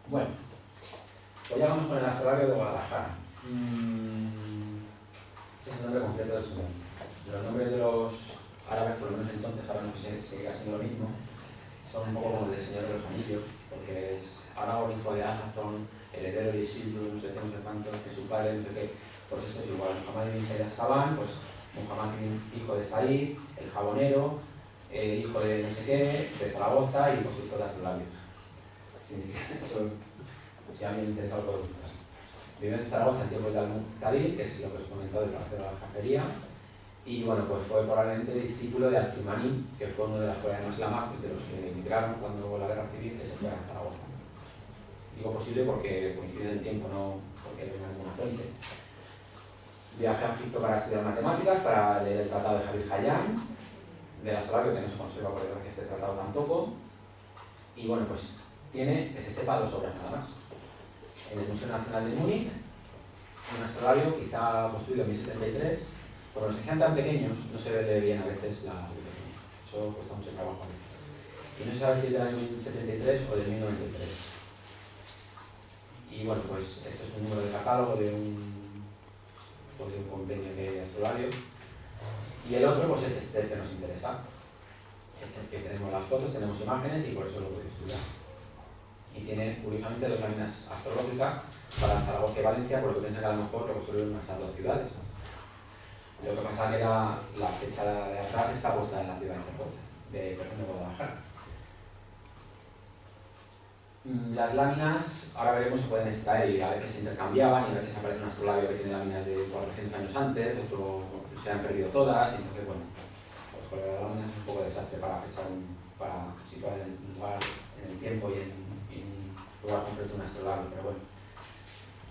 Bueno, pues ya vamos con el astrolabio de Guadalajara. Este es el nombre completo del señor. Los nombres de los árabes, por lo menos entonces, ahora no sé si seguirá siendo lo mismo, son un poco como el del Señor de los Anillos, porque es Aragorn, hijo de Aragorn, heredero de Isildur, no sé qué, no sé cuántos, que su padre, no sé qué. Pues esto es igual. Muhammad ibn Said al-Saban, pues Muhammad hijo de Said, el jabonero, hijo de no sé qué, de Zaragoza y constructor de astrolabios. Sí, eso, si alguien intenta lo puede buscar. Vivió en Zaragoza en tiempos de Al-Muqtadir, que es lo que os he comentado del Palacio de la Aljafería, y bueno, pues fue probablemente discípulo de Al-Kimani, que fue uno de las coreanos islamas de los que emigraron cuando hubo la guerra civil, que se fue a Zaragoza. Digo posible porque coincide el tiempo, no porque venga alguna fuente. Viajé a Egipto para estudiar matemáticas, para leer el tratado de Javier Hayyan, del astrolabio, que no se conserva por desgracia este tratado tampoco. Y bueno, pues tiene, que se sepa, 2 obras nada más. En el Museo Nacional de Múnich, un astrolabio quizá construido en 1073, por los que sean tan pequeños no se ve bien a veces la ubicación. Eso cuesta mucho trabajo. Y no se sabe si es del año 1073 o del 1093. Y bueno, pues esto es un número de catálogo de un convenio de astrolabio. Y el otro pues es este el que nos interesa. Es el que tenemos las fotos, tenemos imágenes y por eso lo voy a estudiar. Y tiene curiosamente dos láminas astrológicas para Zaragoza y Valencia, porque piensa que a lo mejor lo construyeron en esas dos ciudades. Lo que pasa es que la fecha de atrás está puesta en la ciudad de Guadalajara. Las láminas, ahora veremos, se pueden extraer y a veces se intercambiaban y a veces aparece un astrolabio que tiene láminas de 400 años antes, otro se han perdido todas, y entonces bueno, pues con las láminas es un poco de desastre para fechar, para situar en el lugar, en el tiempo y en un lugar concreto un astrolabio, pero bueno.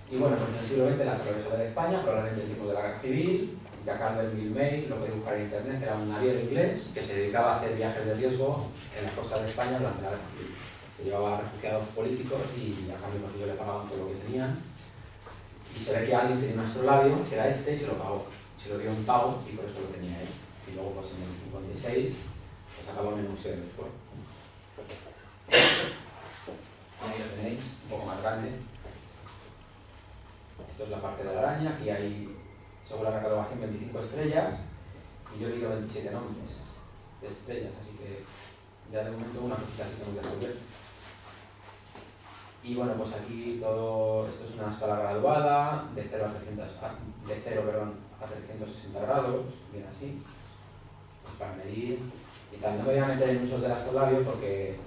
Y bueno, pues en el siglo XX la astrología de España, probablemente el tiempo de la guerra civil. Jacques Vermillet, lo podéis buscar en internet, era un naviero inglés que se dedicaba a hacer viajes de riesgo en las costas de España durante la guerra civil. Se llevaba a refugiados políticos y a cambio pues, ellos le pagaban por lo que tenían. Y se ve que alguien tenía un astrolabio, que era este, y se lo pagó. Se lo dio un pago y por eso lo tenía él. Y luego pues en el 56 pues acabó en el Museo de Oxford. Ahí lo tenéis, un poco más grande. Esto es la parte de la araña, aquí hay, según la catalogación, 25 estrellas y yo he leído 27 nombres de estrellas, así que ya de momento una cosita así que me voy a resolver. Y bueno, pues aquí todo, esto es una escala graduada, de 0 a 360 grados, bien así, pues para medir. Y también me voy a meter en usos del astrolabio porque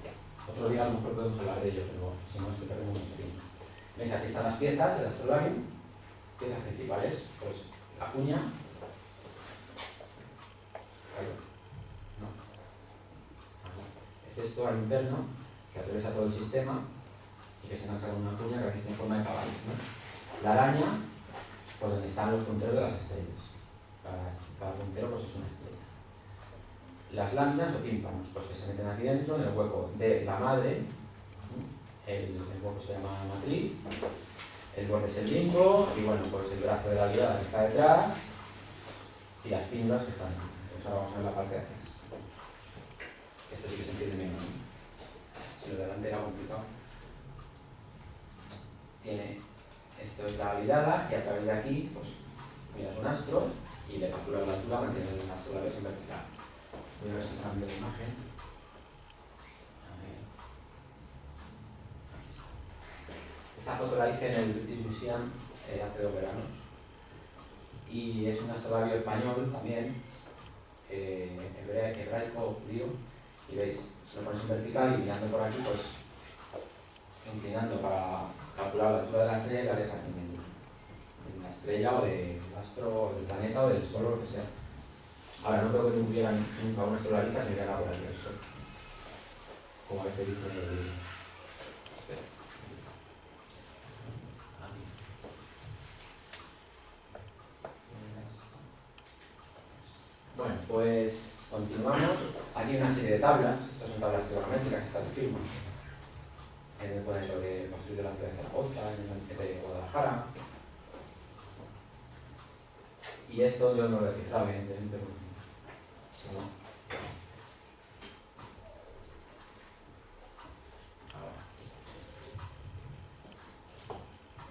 otro día a lo mejor podemos hablar de ello, pero si no es que perdemos mucho tiempo. ¿Veis? Aquí están las piezas del astrolabio, piezas principales, pues la cuña, no. Es esto al interno, que atraviesa todo el sistema y que se engancha con una cuña que aquí tiene forma de caballo, ¿no? La araña, pues donde están los punteros de las estrellas. Cada puntero pues es una estrella. Las láminas o tímpanos, pues que se meten aquí dentro, en el hueco de la madre, el hueco se llama matriz, el borde es el limbo, y bueno, pues el brazo de la ligada que está detrás, y las píndulas que están aquí. Entonces ahora vamos a ver la parte de atrás. Esto sí que se entiende menos, ¿no? Si lo de delante era complicado. Tiene, esto es la ligada, y a través de aquí, pues miras un astro, y le calculas la altura manteniendo el astro a la vez en vertical. Voy a ver si cambio de imagen. Esta foto la hice en el British Museum hace 2 veranos y es un astrolabio español también, hebraico judío, y veis, se lo pones en vertical y mirando por aquí, pues inclinando para calcular la altura de la estrella y la ves aquí en la estrella o del astro o del planeta o del sol o lo que sea. Ahora, no creo que tuviera nunca un astrolabista que mirara por aquí el sol, como a veces dice Bueno, pues continuamos. Aquí hay una serie de tablas, estas son tablas trigonométricas, estas de firma. Me pone lo de construir la ciudad de Zaragoza, en el de Guadalajara. Y esto yo no lo he cifrado, evidentemente, porque si no.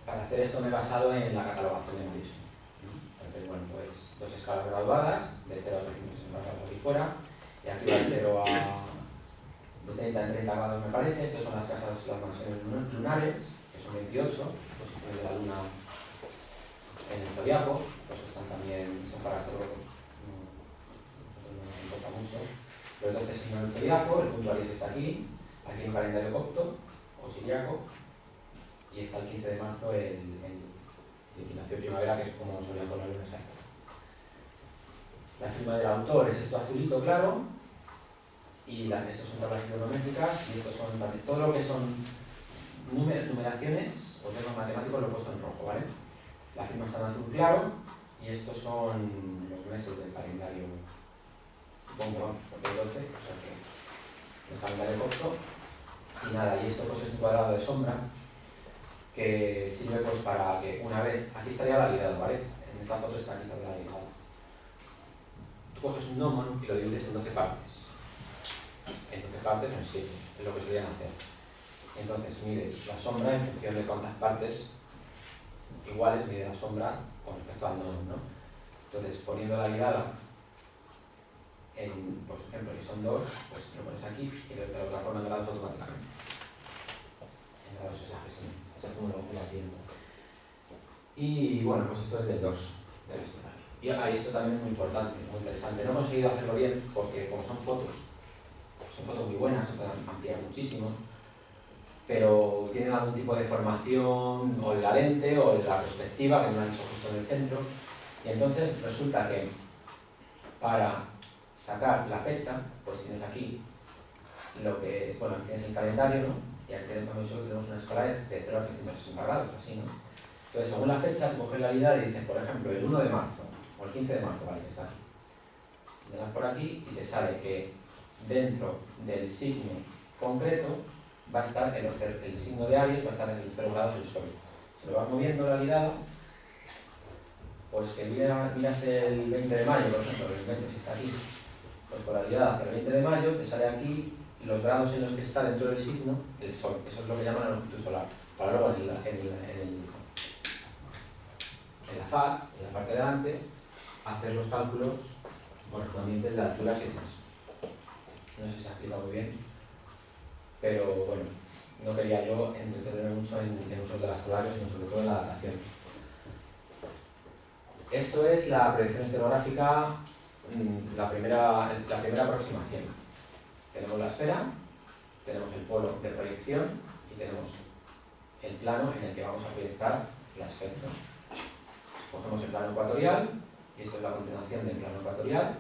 Para hacer esto me he basado en la catalogación de Madison. Entonces, bueno, pues 2 escalas graduadas, de 0 a 360 grados aquí fuera, y aquí va de 0 a de 30 en 30 grados me parece. Estas son las casas, las mansiones lunares, que son 28, posiciones de la luna en el zodiaco, pues están también, son para astrólogos, no nos importa mucho. Los 12 signos del zodiaco, el punto Aries está aquí hay un calendario copto o siriaco, y está el 15 de marzo el equinoccio de primavera, que es como solían ponerlo en esa época. La firma del autor es esto azulito claro, y estos son tablas trigonométricas, y estos son también, todo lo que son numeraciones o temas matemáticos lo he puesto en rojo, ¿vale? La firma está en azul claro, y estos son los meses del calendario, supongo, porque hay 12, o sea que el calendario corto, y nada, y esto pues es un cuadrado de sombra, que sirve pues para que una vez, aquí estaría la ligada, ¿vale? En esta foto está aquí la ligada. Tú coges un gnomon y lo divides en 12 partes. En 12 partes son 7, es lo que solían hacer. Entonces mides la sombra en función de cuántas partes iguales mide la sombra con respecto al gnomon, ¿no? Entonces poniendo la ligada por ejemplo, si son 2, pues lo pones aquí y lo transforma en grados automáticamente. En grados esa es como lo que la tiene. Y bueno, pues esto es del 2 del escenario. Y esto también es muy importante, muy interesante. No he conseguido hacerlo bien porque como son fotos muy buenas, se pueden ampliar muchísimo, pero tienen algún tipo de deformación o en la lente o en la perspectiva que no han hecho justo en el centro. Y entonces resulta que para sacar la fecha, pues tienes aquí lo que es, bueno, aquí tienes el calendario, ¿no? Y aquí tenemos una escala de 0 a 360 grados, así, ¿no? Entonces, según la fecha, tú coges la unidad y dices, por ejemplo, el 1 de marzo, o el 15 de marzo, vale, que está aquí. Le das por aquí y te sale que dentro del signo concreto va a estar el signo de Aries, va a estar en el 0 grados el Sol. Si lo vas moviendo la ligada, pues que miras el 20 de mayo, por ejemplo, el 20 si está aquí, pues con la ligada hacia el 20 de mayo te sale aquí los grados en los que está dentro del signo el Sol. Eso es lo que llaman la longitud solar. Para luego en la FAC, en la parte de delante, hacer los cálculos correspondientes de alturas y demás. No sé si se ha explicado muy bien, pero bueno, no quería yo entretenerme mucho en usos del astrolario, sino sobre todo en la datación. Esto es la proyección estereográfica, la primera aproximación. Tenemos la esfera, tenemos el polo de proyección y tenemos el plano en el que vamos a proyectar la esfera. Cogemos el plano ecuatorial, y esto es la continuación del plano ecuatorial,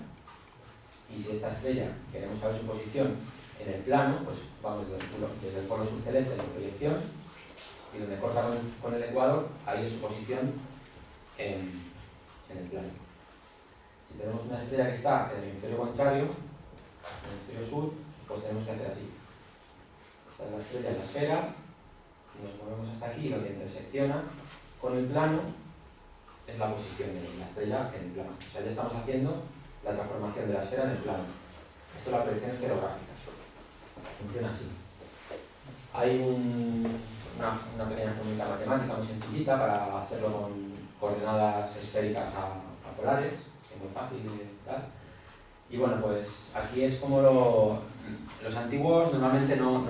y si esta estrella queremos saber su posición en el plano, pues vamos desde el polo subceleste de proyección, y donde corta con el ecuador, ahí es su posición en el plano. Si tenemos una estrella que está en el hemisferio contrario, en el hemisferio sur, pues tenemos que hacer así. Esta es la estrella en la esfera, y nos movemos hasta aquí, donde intersecciona con el plano, es la posición de la estrella en el plano. O sea, ya estamos haciendo la transformación de la esfera en el plano. Esto es la proyección estereográfica. Funciona así. Hay una pequeña fórmula matemática muy sencillita para hacerlo con coordenadas esféricas a polares, que es muy fácil y tal. Y bueno, pues aquí es como los antiguos normalmente no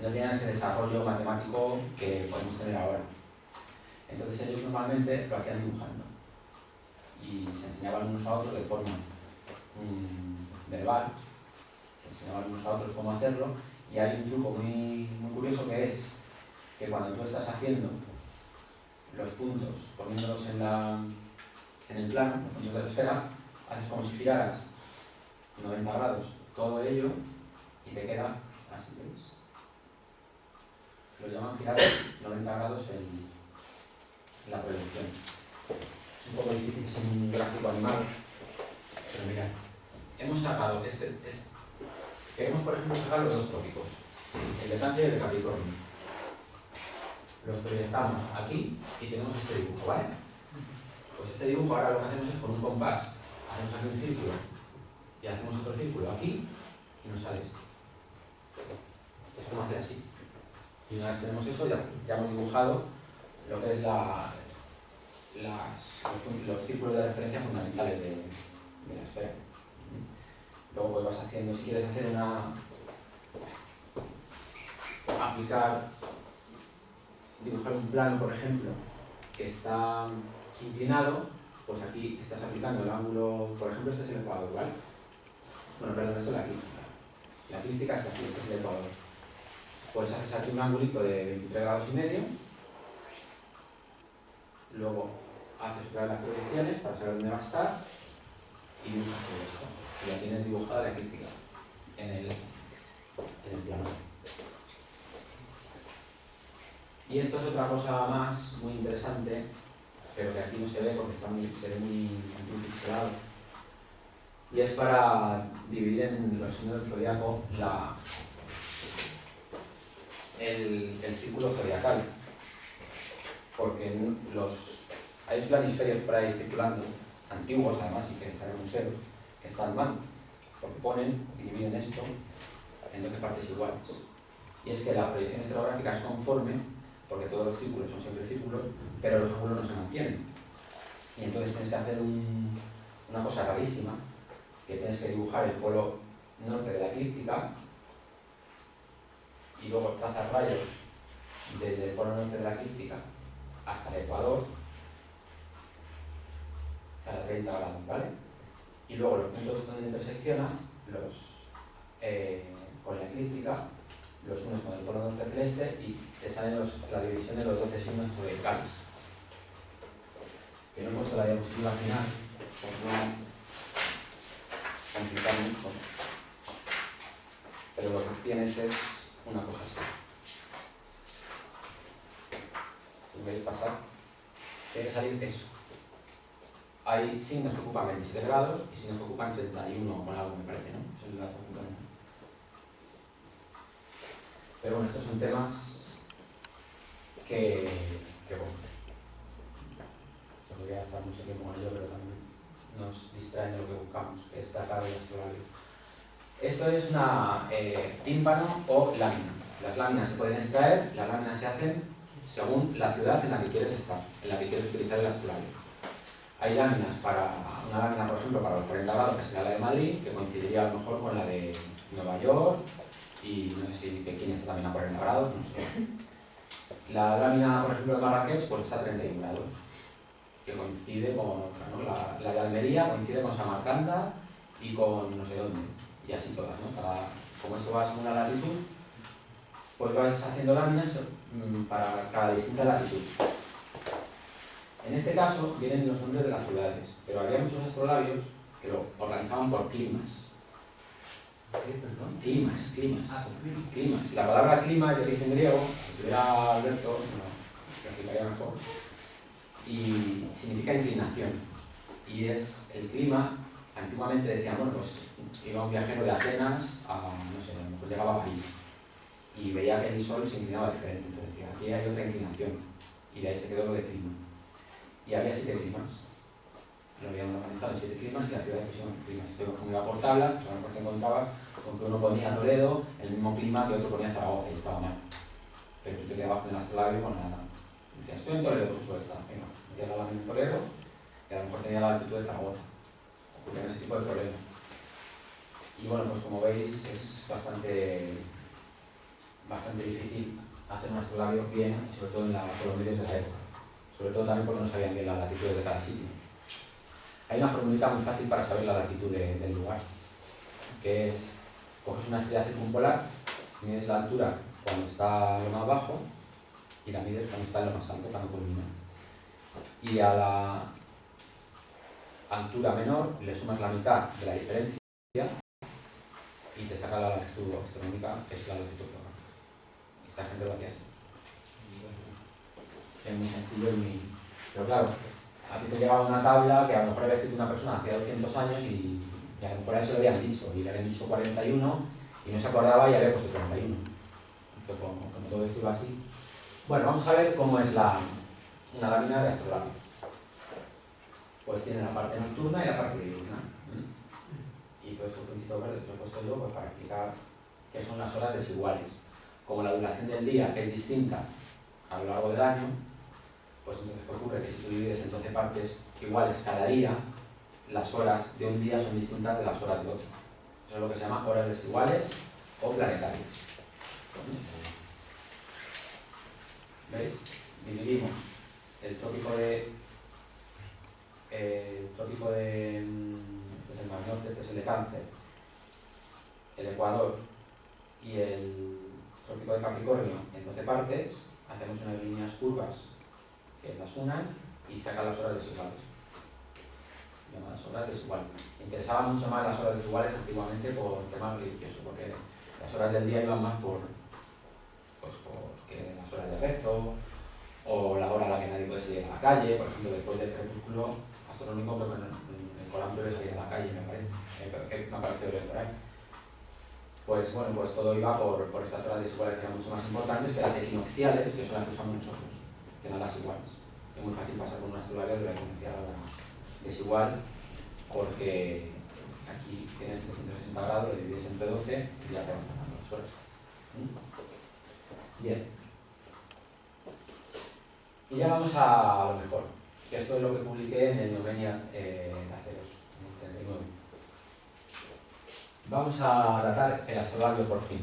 tenían ese desarrollo matemático que podemos tener ahora. Entonces ellos normalmente lo hacían dibujando y se enseñaban unos a otros de forma verbal, se enseñaban unos a otros cómo hacerlo, y hay un truco muy curioso que es que cuando tú estás haciendo los puntos, poniéndolos en el plano, los puntos de la esfera, haces como si giraras 90 grados todo ello y te queda así, ¿veis? Lo llaman girar 90 grados la proyección. Es un poco difícil sin un gráfico animado, pero mirad, hemos sacado queremos por ejemplo sacar los dos trópicos, el de Cáncer y el de Capricornio. Los proyectamos aquí y tenemos este dibujo, ¿vale? Pues este dibujo ahora lo que hacemos es con un compás, hacemos aquí un círculo y hacemos otro círculo aquí y nos sale esto. Es como hacer así. Y una vez tenemos eso, ya hemos dibujado lo que es los círculos de referencia fundamentales de la esfera. Luego pues vas haciendo, si quieres hacer dibujar un plano, por ejemplo, que está inclinado, pues aquí estás aplicando el ángulo, por ejemplo, este es el ecuador, ¿vale? Bueno, perdón, esto es la eclíptica. La eclíptica está aquí, este es el ecuador. Pues haces aquí un angulito de 23 grados y medio, luego haces otra vez las proyecciones para saber dónde va a estar y dibujas todo esto. Y ya tienes dibujada la eclíptica en el plano. Y esto es otra cosa más muy interesante, pero que aquí no se ve porque se ve muy pixelado. Y es para dividir en los signos del zodiaco el círculo zodiacal. Porque hay planisferios por ahí circulando, antiguos además, y que están en museos, que están mal, porque ponen y dividen esto en 12 partes iguales. Y es que la proyección estereográfica es conforme, porque todos los círculos son siempre círculos, pero los ángulos no se mantienen. Y entonces tienes que hacer una cosa rarísima, que tienes que dibujar el polo norte de la eclíptica y luego trazas rayos desde el polo norte de la eclíptica hasta el ecuador, cada 30 grados, ¿vale? Y luego los puntos donde intersecciona con la eclíptica, los unos con el polo norte celeste, y te salen la división de los 12 signos zodiacales. Que no he puesto la diapositiva final por no complicar mucho, pero lo que tienes es una cosa así. Si veis pasar, tiene que salir eso. Hay signos que ocupan 27 grados y signos que ocupan 31 con algo, me parece, ¿no? Es el dato puntual. Pero bueno, estos son temas que bueno, se podría estar mucho tiempo con ello, pero también nos distraen de lo que buscamos, que es tratar el astrolabio. Esto es una tímpano o lámina. Las láminas se pueden extraer, las láminas se hacen según la ciudad en la que quieres estar, en la que quieres utilizar el astrolabio. Hay láminas una lámina, por ejemplo, para los 40 grados, que sería la de Madrid, que coincidiría a lo mejor con la de Nueva York, y no sé si Pekín está también a 40 grados, no sé. La lámina, por ejemplo, de Marrakech, pues está a 31 grados, que coincide con otra, ¿no? La de Almería coincide con Samarcanda y con no sé dónde, y así todas, ¿no? Como esto va según la latitud, pues vais haciendo láminas para cada distinta latitud. En este caso vienen los nombres de las ciudades, pero había muchos astrolabios que lo organizaban por climas. Climas. La palabra clima es de origen griego, si estuviera Alberto, lo explicaría mejor, y significa inclinación. Y es el clima, antiguamente decían, bueno, pues iba un viajero de Atenas a, no sé, a lo mejor llegaba a París, y veía que el sol se inclinaba diferente, entonces decía, aquí hay otra inclinación, y de ahí se quedó lo de clima. Y había 7 climas. Lo habían organizado en 7 climas y la ciudad pusieron climas. Esto como iba por tabla, pues a lo mejor te encontrabas con que uno ponía Toledo, el mismo clima que otro ponía Zaragoza y estaba mal. Pero tú te quedabas con el astrolabio con la... Decías, estoy en Toledo, pues eso está. Venga, metía la lámina en Toledo y a lo mejor tenía la altitud de Zaragoza. Ocurrían ese tipo de problemas. Y bueno, pues como veis es bastante difícil hacer un astrolabio bien, sobre todo por los medios de la época. Sobre todo también porque no sabían bien las latitudes de cada sitio. Hay una formulita muy fácil para saber la latitud del lugar, que es, coges una estrella circumpolar, mides la altura cuando está lo más bajo y la mides cuando está en lo más alto, cuando culmina. Y a la altura menor le sumas la mitad de la diferencia y te saca la latitud astronómica, que es la latitud geográfica. Esta gente lo hacía así. Es muy sencillo y muy... Pero claro, a ti te llegaba una tabla que a lo mejor había escrito una persona hace 200 años y a lo mejor a él se lo habían dicho, y le habían dicho 41 y no se acordaba y había puesto 31. Entonces, como todo esto iba así. Bueno, vamos a ver cómo es una lámina de astrolabio. Pues tiene la parte nocturna y la parte diurna. Y todo estos puntitos verdes los he puesto yo pues, para explicar qué son las horas desiguales. Como la duración del día es distinta a lo largo del año, pues entonces ¿qué ocurre? Que si tú divides en 12 partes iguales cada día, las horas de un día son distintas de las horas de otro. Eso es lo que se llama horas desiguales o planetarias. ¿Veis? Dividimos el trópico de... este es el mar norte, este es el de Cáncer, el Ecuador y el trópico de Capricornio en 12 partes, hacemos unas líneas curvas que las unan y sacan las horas desiguales. Llamadas horas desiguales. Me interesaban mucho más las horas desiguales antiguamente por temas religiosos, porque las horas del día iban más por que las horas de rezo, o la hora a la que nadie puede salir a la calle, por ejemplo, después del crepúsculo astronómico, creo que en Corán puede salir a la calle, me parece, me ha parecido ver por ahí. Pues bueno, pues todo iba por estas horas desiguales que eran mucho más importantes que las equinocciales, que son las que usamos nosotros, que eran las iguales. Es muy fácil pasar con una astrolabia de la equinoccial a la desigual, porque aquí tienes 360 grados, lo divides entre 12 y ya te van sacando las horas. Bien. Y ya vamos a lo mejor. Esto es lo que publiqué en el Nomenia de Aceros, en el 39. Vamos a tratar el astrolabio por fin.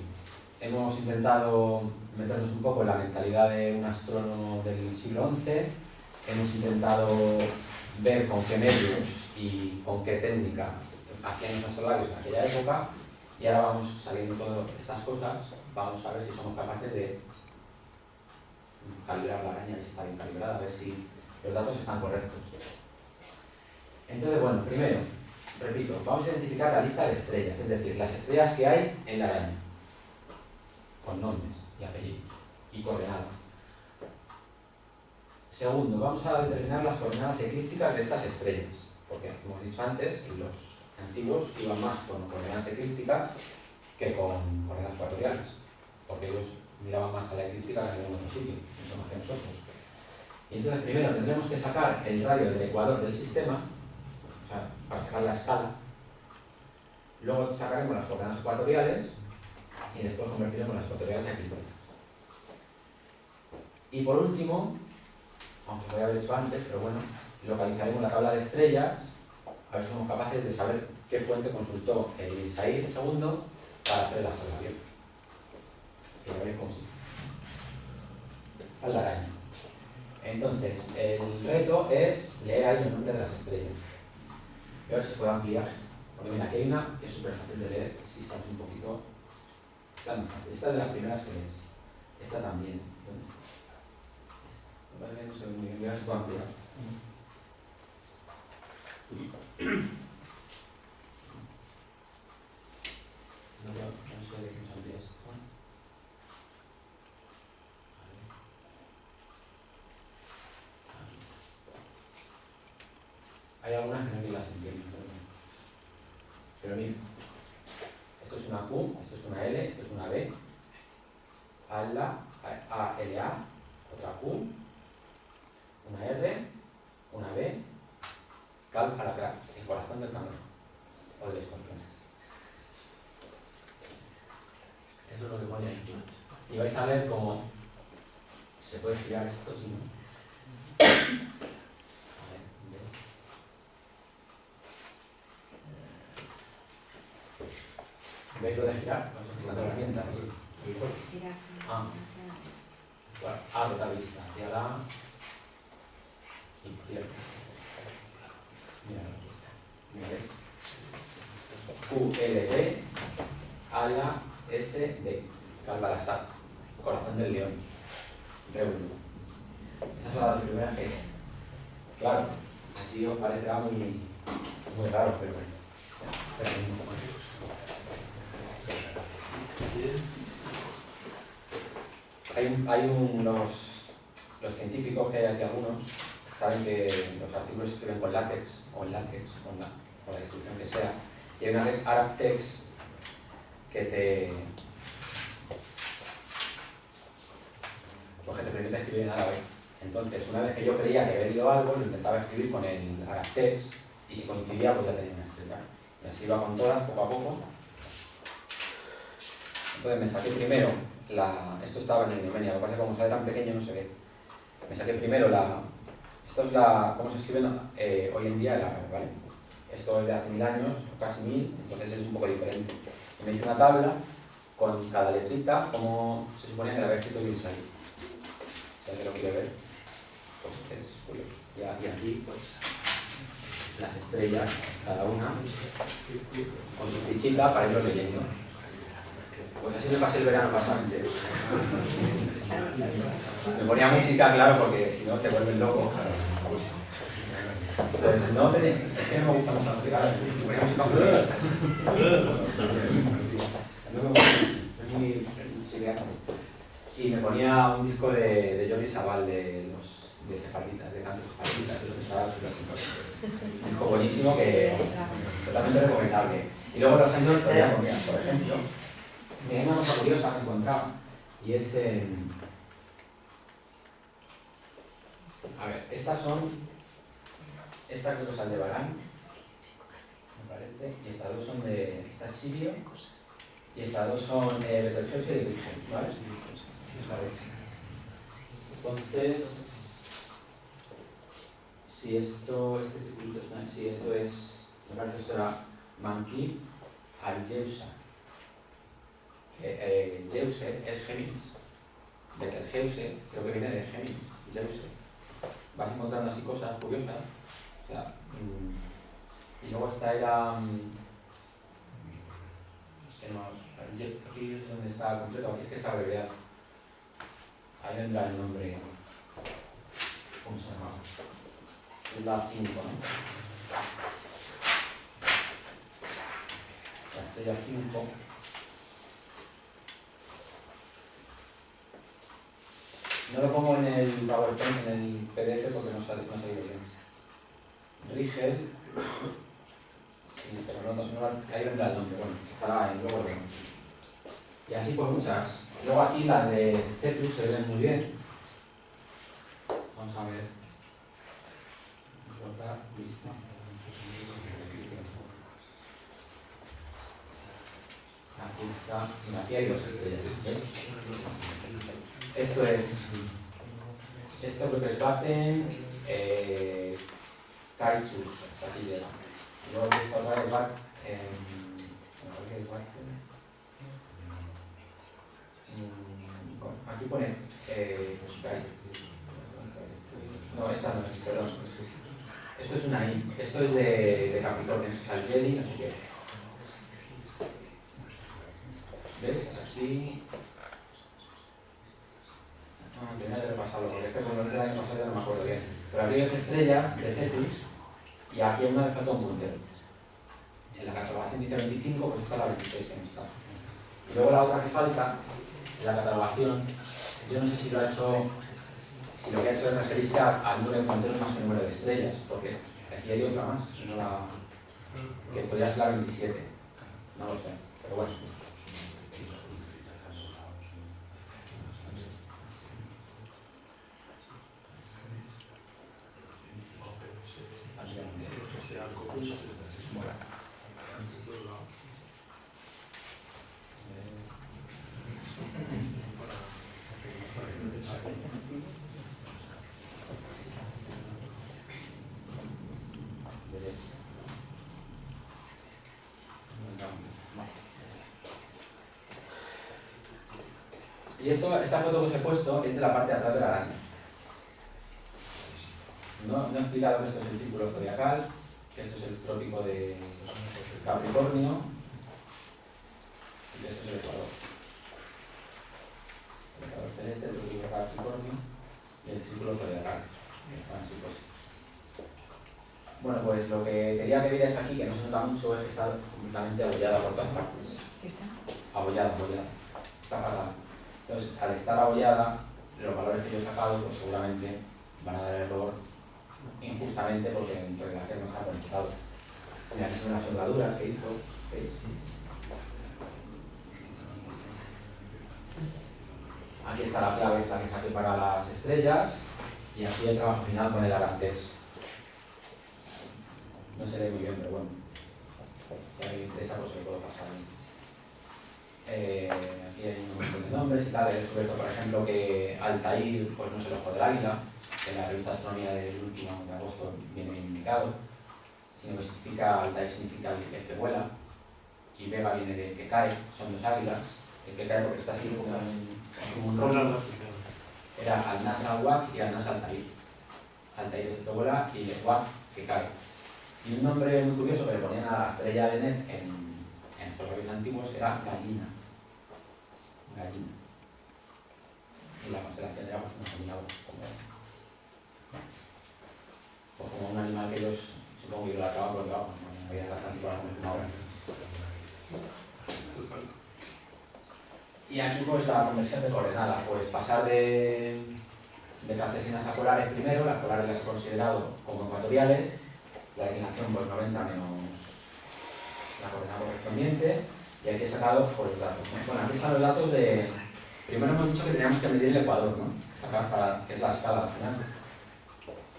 Hemos intentado meternos un poco en la mentalidad de un astrónomo del siglo XI, hemos intentado ver con qué medios y con qué técnica hacían los astrolabios en aquella época, y ahora vamos sabiendo todas estas cosas, vamos a ver si somos capaces de calibrar la araña, a ver si está bien calibrada, a ver si los datos están correctos. Entonces, bueno, primero, repito, vamos a identificar la lista de estrellas, es decir, las estrellas que hay en la araña, con nombres y apellidos y coordenadas. Segundo, vamos a determinar las coordenadas eclípticas de estas estrellas, porque como hemos dicho antes, los antiguos iban más con coordenadas eclípticas que con coordenadas ecuatoriales, porque ellos miraban más a la eclíptica que en ningún otro sitio, mucho más que nosotros. Y entonces primero tendremos que sacar el radio del ecuador del sistema, o sea, para sacar la escala, luego sacaremos las coordenadas ecuatoriales y después convertiremos las ecuatoriales a eclípticas. Y por último, aunque lo voy a haber hecho antes, pero bueno, localizaremos la tabla de estrellas, a ver si somos capaces de saber qué fuente consultó el Isaí II para hacer la astrolabio. Y ya veréis cómo sí. Esta es la araña. Entonces, el reto es leer ahí el nombre de las estrellas. Voy a ver si puedo ampliar. Porque mira, aquí hay una que es súper fácil de leer, si estamos un poquito... Esta no es fácil. Esta es de las primeras que lees. Esta también. ¿Dónde está? Esta. Vale, no sé muy bien, voy a ver si puedo ampliar. No sé de qué nos amplía esto. Hay algunas que no ni las entiendo, pero mira, esto es una Q, esto es una L, esto es una B, ALA, otra Q, una R, una B, Cal Alacrán, el corazón del camello, o del escorpión. Eso es lo que pone ahí. Y vais a ver cómo se puede girar esto, si no. ¿Veis lo de girar? Esta herramienta. Bueno, A totalista, hacia la izquierda. Mira, aquí está. Mira, QLD a la SD, Calvalasat, corazón del león. Reúno. Esas son las primeras que... Claro, así os parecerá muy raro, pero bueno. Los científicos que hay aquí, algunos, saben que los artículos se escriben con látex, o en látex, con la distribución que sea, y hay una que es ArabText que te permite escribir en árabe. Entonces, una vez que yo creía que había leído algo, lo intentaba escribir con el ArabText, y si coincidía, pues ya tenía una estrella. Y así iba con todas, poco a poco. Entonces me saqué primero esto estaba en el Neumenia, lo que pasa es que como sale tan pequeño no se ve. Me saqué primero esto es cómo se escribe hoy en día el árabe, ¿vale? Esto es de hace 1000 años, casi 1000, entonces es un poco diferente. Y me hice una tabla con cada letrita, como se suponía que la había escrito el Isaí. Si alguien lo quiere ver, pues es curioso. Y aquí, pues, las estrellas, cada una, con su fichita para irlo leyendo. Pues así me pasé el verano pasado entero. Me ponía música, claro, porque si no te vuelves loco. Entonces, no es que no me gusta mucho la música, me ponía música muy psiquiatra. Y me ponía un disco de Jordi Sabal de sefarditas, de cantos sefarditas, de los que estaba súper simpáticos. Un disco buenísimo que totalmente recomendable. Y luego los años de estrella, porque, por ejemplo, hay una cosa curiosa que he encontrado, y es a ver, estas creo que son de Barán, me parece, y estas dos son esta es Sirio, y estas dos son Betelgeuse y de Virgen, ¿vale? Entonces, si esto, este circulito es, si esto es, me parece que esto era Mankey, al Geusa. Geuse es Géminis. Betelgeuse creo que viene de Géminis, Geuse. Vas encontrando así cosas curiosas. O sea, y luego esta era... es que no... Aquí es donde está el completo, aquí es que está abreviado. Ahí vendrá el nombre. ¿Cómo se llama? Es la 5, ¿no? La estrella 5. No lo pongo en el PowerPoint, en el PDF, porque no se ha ido bien. Rigel. Sí, pero no, ahí vendrá el nombre, bueno, estará en luego lo vemos. Y así pues muchas. Luego aquí las de Cetus se ven muy bien. Vamos a ver. Lista. Aquí está. Mira, aquí hay dos estrellas. ¿Veis? Esto creo que es Batten, Caichus, aquí llega. Luego aquí está otra vez aquí pone no, esta no es, perdón. Esto es una I, esto es de Capricornio, o sea, el Jedi, no sé qué. ¿Ves? Así. No, tenía que repasarlo, porque es que con el año pasado no me acuerdo bien. Pero aquí hay dos estrellas de Cetus y aquí a una le falta un puntero. En la catalogación dice 25, pues está la 26 en esta. Y luego la otra que falta, en la catalogación, yo no sé si lo ha hecho, si lo que ha hecho es referirse al número de punteros más que el número de estrellas, porque aquí hay otra más, que podría ser la 27. No lo sé, pero bueno. Y esta foto que os he puesto es de la parte de atrás de la araña. No he explicado que esto es el círculo zodiacal, que esto es el trópico de Capricornio y que esto es el Ecuador. El Ecuador celeste, el trópico de Capricornio y el círculo zodiacal. Están así puestos. Bueno, pues lo que quería que vierais aquí, que no se nota mucho, es que está completamente abollada por todas partes. ¿Qué está? Abollada. Está parada. Entonces, al estar abollada, los valores que yo he sacado, pues seguramente van a dar error injustamente porque el relaje no está conectado. Mira, estas son las soldaduras que hizo. ¿Veis? Aquí está la clave esta que saqué para las estrellas y aquí el trabajo final con el arantés. No se lee muy bien, pero bueno, si a alguien le interesa, pues se lo puedo pasar. Aquí hay un montón de nombres y tal. He descubierto, por ejemplo, que Altair pues no es el ojo del águila, que en la revista Astronomía del último de agosto viene bien indicado, sino que significa, Altair significa el que vuela, y Vega viene de que cae, son dos águilas. El que cae porque está así como un rollo. Era Al-Nas al-Waq y Al-Nas Altair. Altair es el que vuela y el Waq que cae. Y un nombre muy curioso que le ponían a la estrella de Net en estos rollos antiguos era Gallina. Y la constelación era pues una gallina, como un animal que ellos supongo que idolatraban porque vamos, no había tanta antigua como una hora. Y aquí pues la conversión de coordenadas, pues pasar de cartesianas a polares primero, las polares las he considerado como ecuatoriales, la declinación pues 90 menos la coordenada correspondiente, y aquí he sacado por los datos, ¿no? Bueno, aquí están los datos de... Primero hemos dicho que teníamos que medir el ecuador, ¿no? Sacar que es la escala al final.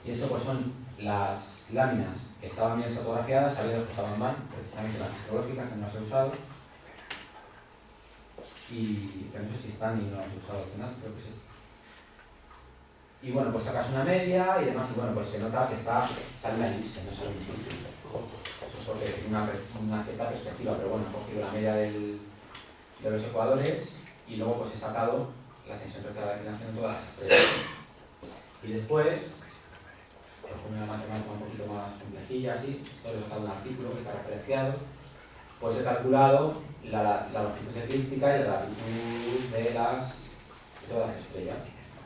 Y eso pues son las láminas que estaban bien fotografiadas, sabiendo que estaban mal, precisamente las astrológicas que no las he usado. Y que no sé si están y no las he usado al final, creo que es esto. Y bueno, pues sacas una media y demás, y bueno, pues se nota que sale una elipse, no sale un círculo. Eso es porque tiene una cierta perspectiva, pero bueno, he cogido la media de los ecuadores y luego pues he sacado la tensión recta de la declinación de todas las estrellas. Y después, con una matemática un poquito más complejilla, así, esto lo he sacado de un artículo que está referenciado, pues he calculado la longitud eclíptica y la latitud de todas las estrellas.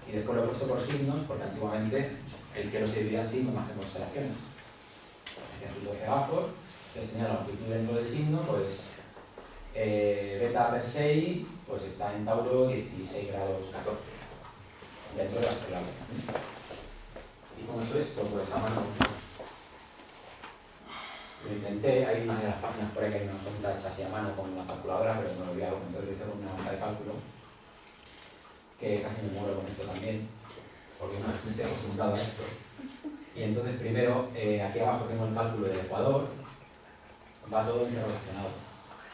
Y después lo he puesto por signos, porque antiguamente el cielo se dividía así con más de constelaciones. Hacía sus 12 bajos, entonces tenía la longitud dentro del signo, pues beta Persei pues está en Tauro 16 grados 14, dentro de la estrella. ¿Y cómo he hecho esto? Pues a mano. Lo intenté, hay una de las páginas por ahí que hay unas cuentas hechas así a mano con una calculadora, pero no lo he olvidado, entonces lo hice con una hoja de cálculo, que casi me muero con esto también, porque no estoy acostumbrado a esto. Y entonces primero, aquí abajo tengo el cálculo del ecuador, va todo interrelacionado.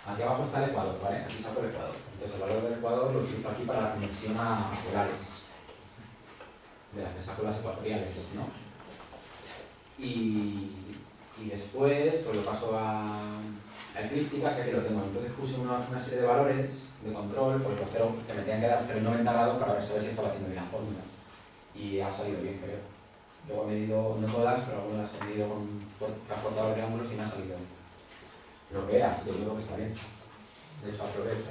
Aquí abajo está el ecuador, ¿vale? Aquí saco el ecuador. Entonces el valor del ecuador lo utilizo aquí para la conexión a polares, de las que saco las ecuatoriales, ¿no? Y después pues lo paso a eclíptica, que aquí lo tengo. Entonces puse una serie de valores de control, pues los cero, que me tenían que dar 0,90 grados para saber si estaba haciendo bien la fórmula. Y ha salido bien, creo. Luego he medido, no todas, pero algunas he medido con transportador de ángulos y me ha salido lo que era, así que yo creo que está bien. De hecho, aprovecho.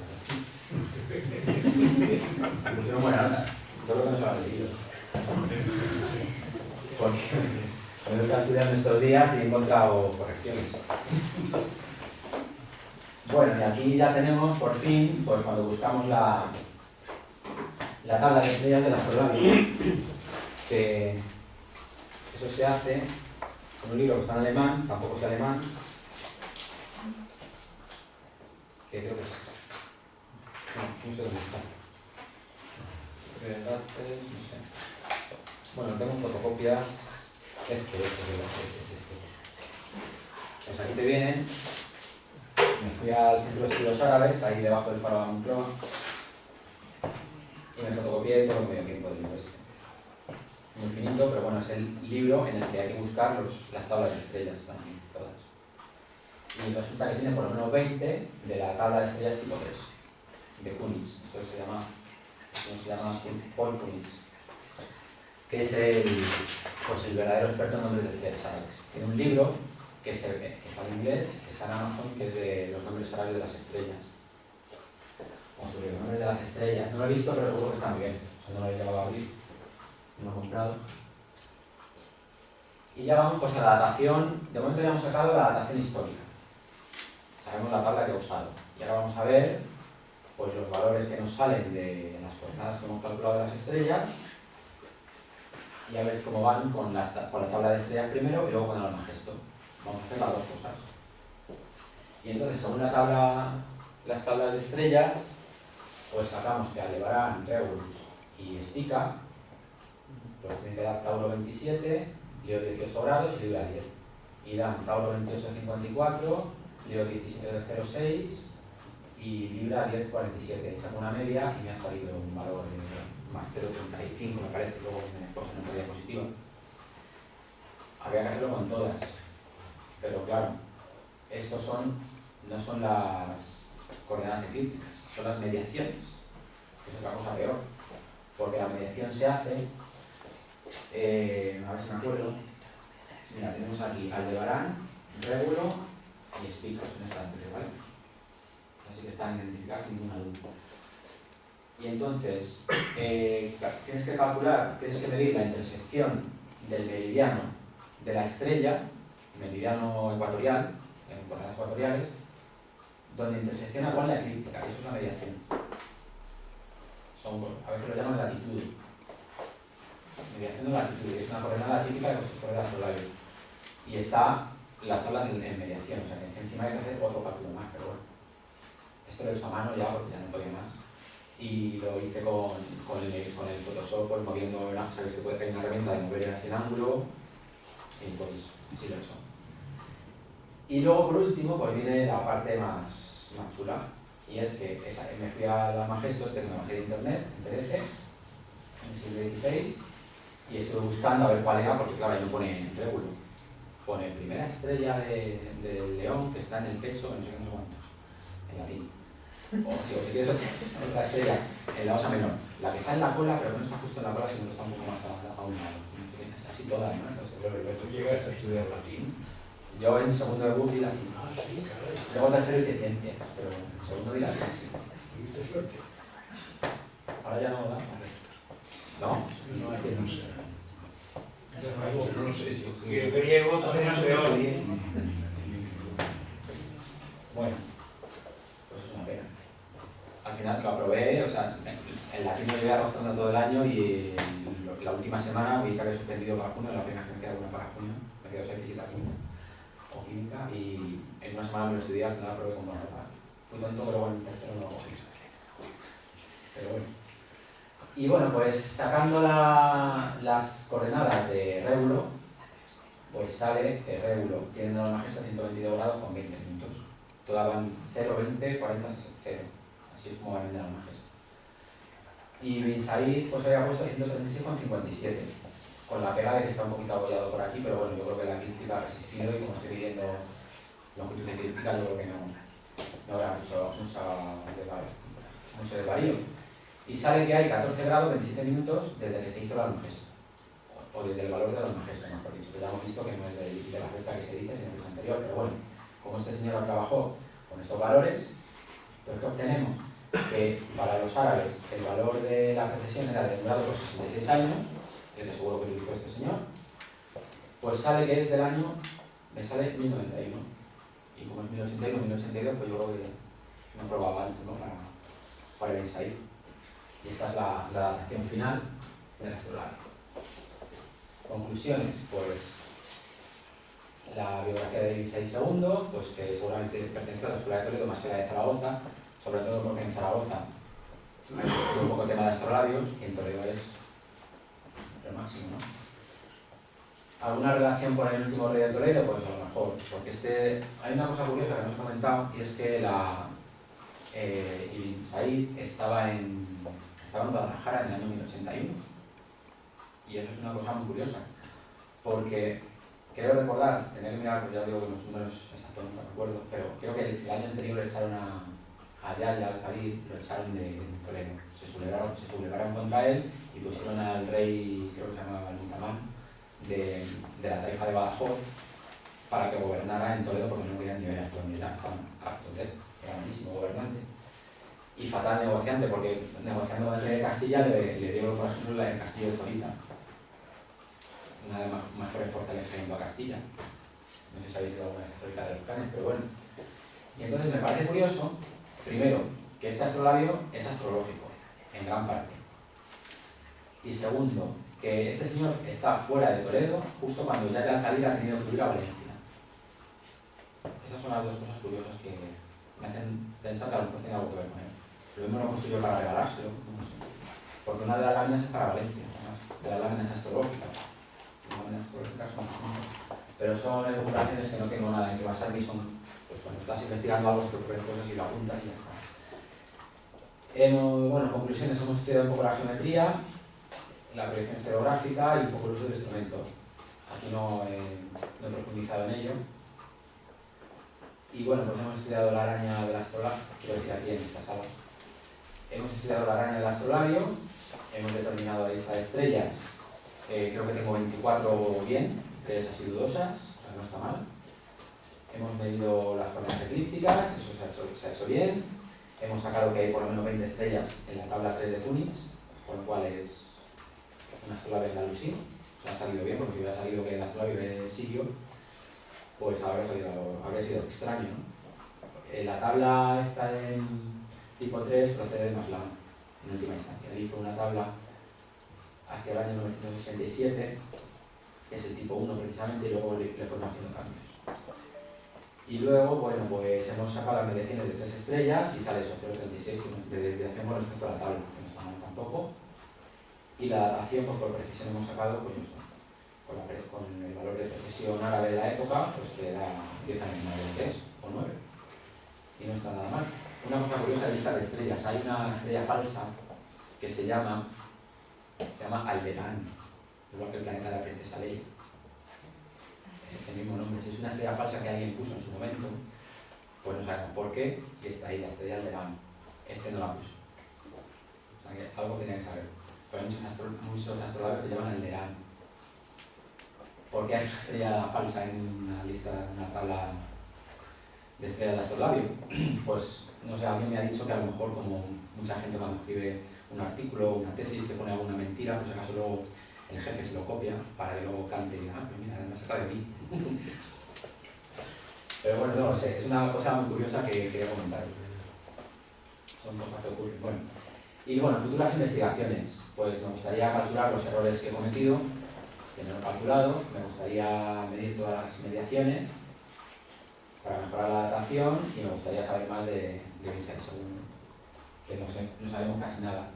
Pusieron buena nota. Todo lo que no se lo ha leído. Porque me he estado estudiando estos días y he encontrado correcciones. Bueno, y aquí ya tenemos, por fin, pues cuando buscamos la tabla de estrellas de la astrolabia, que eso se hace con un libro que está en alemán, tampoco sé alemán, que creo que es... no sé dónde está. No sé. Bueno, tengo fotocopias. Este. Pues aquí te vienen. Me fui al Centro de Estudios Árabes, ahí debajo del faro de Moncloa, y me fotocopié todo lo que me dio tiempo del libro este. Muy finito, pero bueno, es el libro en el que hay que buscar las tablas de estrellas, están aquí todas. Y resulta que tiene por lo menos 20 de la tabla de estrellas tipo 3, de Kunitz. Esto se llama Paul Kunitz, que es el verdadero experto en nombres de estrellas árabes. Tiene un libro que está en inglés, que está en Amazon, que es de los nombres árabes de las estrellas. O sobre los nombres de las estrellas. No lo he visto, pero seguro que está muy bien. O sea, no lo he llegado a abrir. No lo he comprado. Y ya vamos pues a la datación. De momento ya hemos sacado la datación histórica. Sabemos la tabla que he usado. Y ahora vamos a ver pues los valores que nos salen de las coordenadas que hemos calculado de las estrellas. Y a ver cómo van con la tabla de estrellas primero y luego con el almagesto. Vamos a hacer las dos cosas. Y entonces, según las tablas de estrellas, pues sacamos que Aldebarán, Regulus y Spica, pues tienen que dar Tauro 27, Leo 18 grados y Libra 10. Y dan Tauro 28,54, Leo 17,06 y Libra 10,47. Saco una media y me ha salido un valor más 0,35 me parece, luego me puse en otra diapositiva. Habría que hacerlo con todas, pero claro, estos no son las coordenadas eclípticas, son las mediaciones, que es otra cosa peor, porque la mediación se hace, a ver si me acuerdo, mira, tenemos aquí Aldebarán, Régulo y Spica, son estas tres, ¿vale? Así que están identificadas sin ninguna duda. Y entonces, tienes que calcular, tienes que medir la intersección del meridiano de la estrella, meridiano ecuatorial, en coordenadas ecuatoriales, donde intersecciona con la eclíptica, y eso es la mediación. A veces lo llaman latitud. Mediación de latitud, es una coordenada típica de los sectores astrolarios. Y está las tablas en mediación, o sea que encima hay que hacer otro cálculo más, pero bueno. Esto lo he hecho a mano ya porque ya no podía más. Y lo hice con el Photoshop, pues moviendo, sabéis que hay una herramienta de mover el ángulo, y pues sí lo he hecho. Y luego por último pues viene la parte más chula, y es que me fui al almagesto este que me bajé de internet, en PDF, en el siglo XVI, Y estuve buscando a ver cuál era, porque claro, ahí no pone régulo. Pone primera estrella del león que está en el pecho, no sé qué, no sé cuántos, en latín. O si quieres otra estrella en la osa menor. La que está en la cola, pero que no está justo en la cola, sino que está un poco más a un lado. Así toda, ¿no? Entonces, Pero tú llegaste a estudiar latín. yo en segundo de BUP di latín. Ah, sí, caray. Luego tercero hice ciencias, pero en segundo di latín, sí. Tuviste suerte. Ahora ya no da. ¿No? No, es que no sé. No lo sé, yo Y el griego también es peor. Bueno, pues es una pena. Al final lo aprobé, o sea, en latín me iba arrastrando todo el año y la última semana vi que había suspendido para junio, la primera que me quedaba una para junio, me quedó 6 física química o química y en una semana me lo estudié, al final aprobé con buena nota. Fui tonto, pero bueno, en tercero no lo cogí. Pero bueno. Y bueno, pues sacando las coordenadas de régulo, pues sale que régulo tiene una gesta 122 grados con 20 minutos. Todas van 0, 20, 40, 0. Así es como va a vender una gesta. Y Bin-Said pues había puesto 176,57, con la pega de que está un poquito apoyado por aquí, pero bueno, yo creo que la crítica ha resistido y como estoy viendo longitud de crítica, yo creo que no habrá mucho desvarío. Y sale que hay 14 grados 27 minutos desde que se hizo la longesto, o desde el valor de la longesto, mejor dicho. Ya hemos visto que no es de la fecha que se dice, sino que es anterior, pero bueno, como este señor trabajó con estos valores, pues ¿qué obtenemos? Que para los árabes el valor de la precesión era de 1 grado por 66 años, es de seguro que utilizó este señor, pues sale que es del año, me sale 1091. Y como es 1081, 1082, pues yo creo que es una prueba alta, ¿no? Para el Bin-Said. Y esta es la datación final del astrolabio. Conclusiones, pues la biografía de Bin-Said II, pues que seguramente pertenece a la escuela de Toledo más que la de Zaragoza, sobre todo porque en Zaragoza hay un poco tema de astrolabios y en Toledo es lo máximo, ¿no? ¿Alguna relación con el último rey de Toledo? Pues a lo mejor, porque hay una cosa curiosa que no os he comentado y es que Ibn Said estaba en Guadalajara en el año 1081 y eso es una cosa muy curiosa porque creo recordar, tener que mirar, pues ya digo que los números exactos no me acuerdo, pero creo que el año anterior le echaron a Yahya al-Khalil, lo echaron de Toledo, se sublevaron contra él y pusieron al rey, creo que se llamaba Mutamán, de la taifa de Badajoz para que gobernara en Toledo porque no querían ni ver a este hombre, ya estaban hartos de él, era buenísimo gobernante y fatal negociante porque negociando con el rey de Castilla le dio por ejemplo el castillo de Zorita, una de las mejores fortalezas a Castilla, no sé si habéis ido alguna vez Zorita de los Canes, pero bueno. Y entonces me parece curioso, primero, que este astrolabio es astrológico, en gran parte. Y segundo, que este señor está fuera de Toledo justo cuando ya al-Khalil ha tenido que ir a Valencia. Esas son las dos cosas curiosas que me hacen pensar que a lo mejor tiene algo que ver con él. Lo mismo lo construyó para regalárselo, no sé. Porque una de las láminas es para Valencia, además, de las láminas astrológicas. Las láminas astrológicas son pero son elucubraciones que no tengo nada en que basar ni son, pues cuando estás investigando algo, te ocurren cosas y lo apuntas y ya está. Bueno, conclusiones, hemos estudiado un poco la geometría, la proyección estereográfica y un poco el uso del instrumento. Aquí no he profundizado en ello. Y bueno, pues hemos estudiado la araña del astrolabio, quiero decir aquí en esta sala. Hemos estudiado la araña del astrolabio, hemos determinado la lista de estrellas, creo que tengo 24 bien, 3 así dudosas, o sea no está mal. Hemos medido las coordenadas eclípticas, eso se ha hecho bien. Hemos sacado que hay por lo menos 20 estrellas en la tabla 3 de Kunitz, con lo cual es un astrolabio andalusí, o sea ha salido bien, porque si hubiera salido que el astrolabio es sirio, pues habría sido extraño, ¿no? La tabla está en tipo 3 procede de Maslany, en última instancia. Él hizo una tabla hacia el año 1967, que es el tipo 1 precisamente, y luego le fueron haciendo cambios. Y luego, bueno, pues hemos sacado las mediciones de 3 estrellas y sale eso, 0,36 de desviación con respecto a la tabla, que no está mal tampoco. Y la datación, pues por precisión hemos sacado, pues eso, con el valor de precesión árabe de la época, pues que era 10 años más de 3 o 9. Y no está nada mal. Una cosa curiosa, lista de estrellas. Hay una estrella falsa que se llama Aldebaran. igual que el planeta de la princesa Leia. Es el mismo nombre. Si es una estrella falsa que alguien puso en su momento, pues no sabemos por qué, y está ahí, la estrella Alderaan. Este no la puso. O sea que algo tenía que saber. Pero hay muchos astrolabios que llaman Alderaan. ¿Por qué hay una estrella falsa en una lista, en una tabla de estrellas de astrolabio? Pues no sé, alguien me ha dicho que a lo mejor, como mucha gente cuando escribe un artículo o una tesis que pone alguna mentira, pues acaso luego el jefe se lo copia para que luego cante y diga, ah, pues mira, además saca de mí. Pero bueno, no lo sé, es una cosa muy curiosa que quería comentar. Son cosas que ocurren. Bueno, y bueno, futuras investigaciones. Pues me gustaría calcular los errores que he cometido, que no he calculado. Me gustaría medir todas las mediaciones para mejorar la datación y me gustaría saber más de Insight Según, que no sabemos casi nada.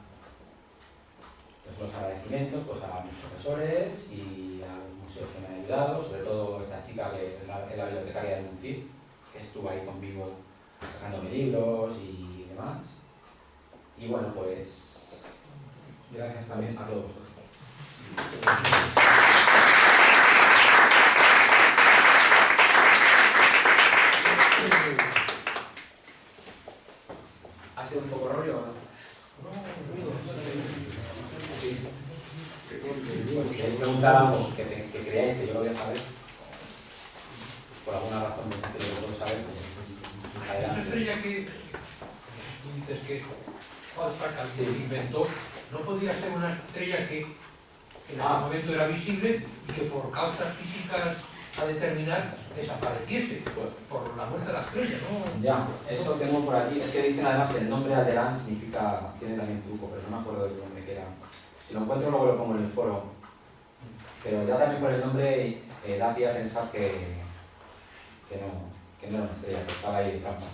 Entonces los agradecimientos pues a mis profesores y a los museos que me han ayudado, sobre todo esta chica que es la bibliotecaria del MUNFIB, que estuvo ahí conmigo sacándome libros y demás. Y bueno, pues gracias también a todos vosotros. ¿Ha sido un poco rollo o no? Si hay preguntas que creáis que yo lo voy a saber, por alguna razón que yo lo puedo saber, pues Esa adelante. estrella que tú dices que es falsa, que Sí. alguien inventó, no podía ser una estrella que en aquel Ah. momento era visible y que por causas físicas a determinar desapareciese por la muerte de la estrella, ¿no? Ya, eso tengo por aquí. Es que dicen además que el nombre Alderaan significa, tiene también truco, pero no me acuerdo del nombre que era. Si lo encuentro luego lo pongo en el foro. Pero ya también por el nombre da pie a pensar que no era una estrella, que estaba ahí de trampa.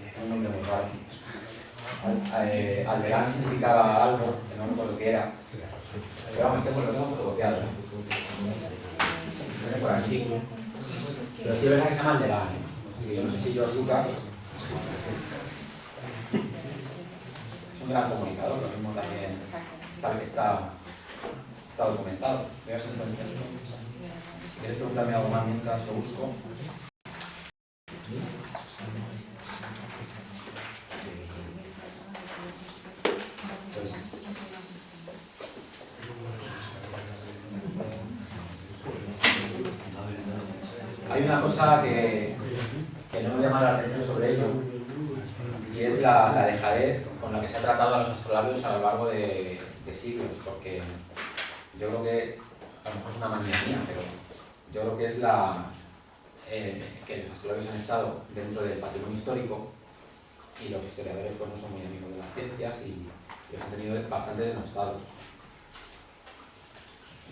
Es un nombre muy raro. Alderaan significaba algo, que no recuerdo qué era. Pero vamos, lo tengo fotocopiado. Viene por aquí. Pero sí es verdad que se llama Alderaan. Así que yo no sé si George Lucas es un gran comunicador, lo mismo también está documentado. Voy a ver si encuentro esto. Si quieres preguntarme algo más mientras lo busco. Hay una cosa que no me llama la atención sobre ello, y es la dejadez con la que se ha tratado a los astrolabios a lo largo de siglos, porque yo creo que, a lo mejor es una manía mía, pero yo creo que es que los astrolabios han estado dentro del patrimonio histórico y los historiadores pues no son muy amigos de las ciencias y los han tenido bastante denostados.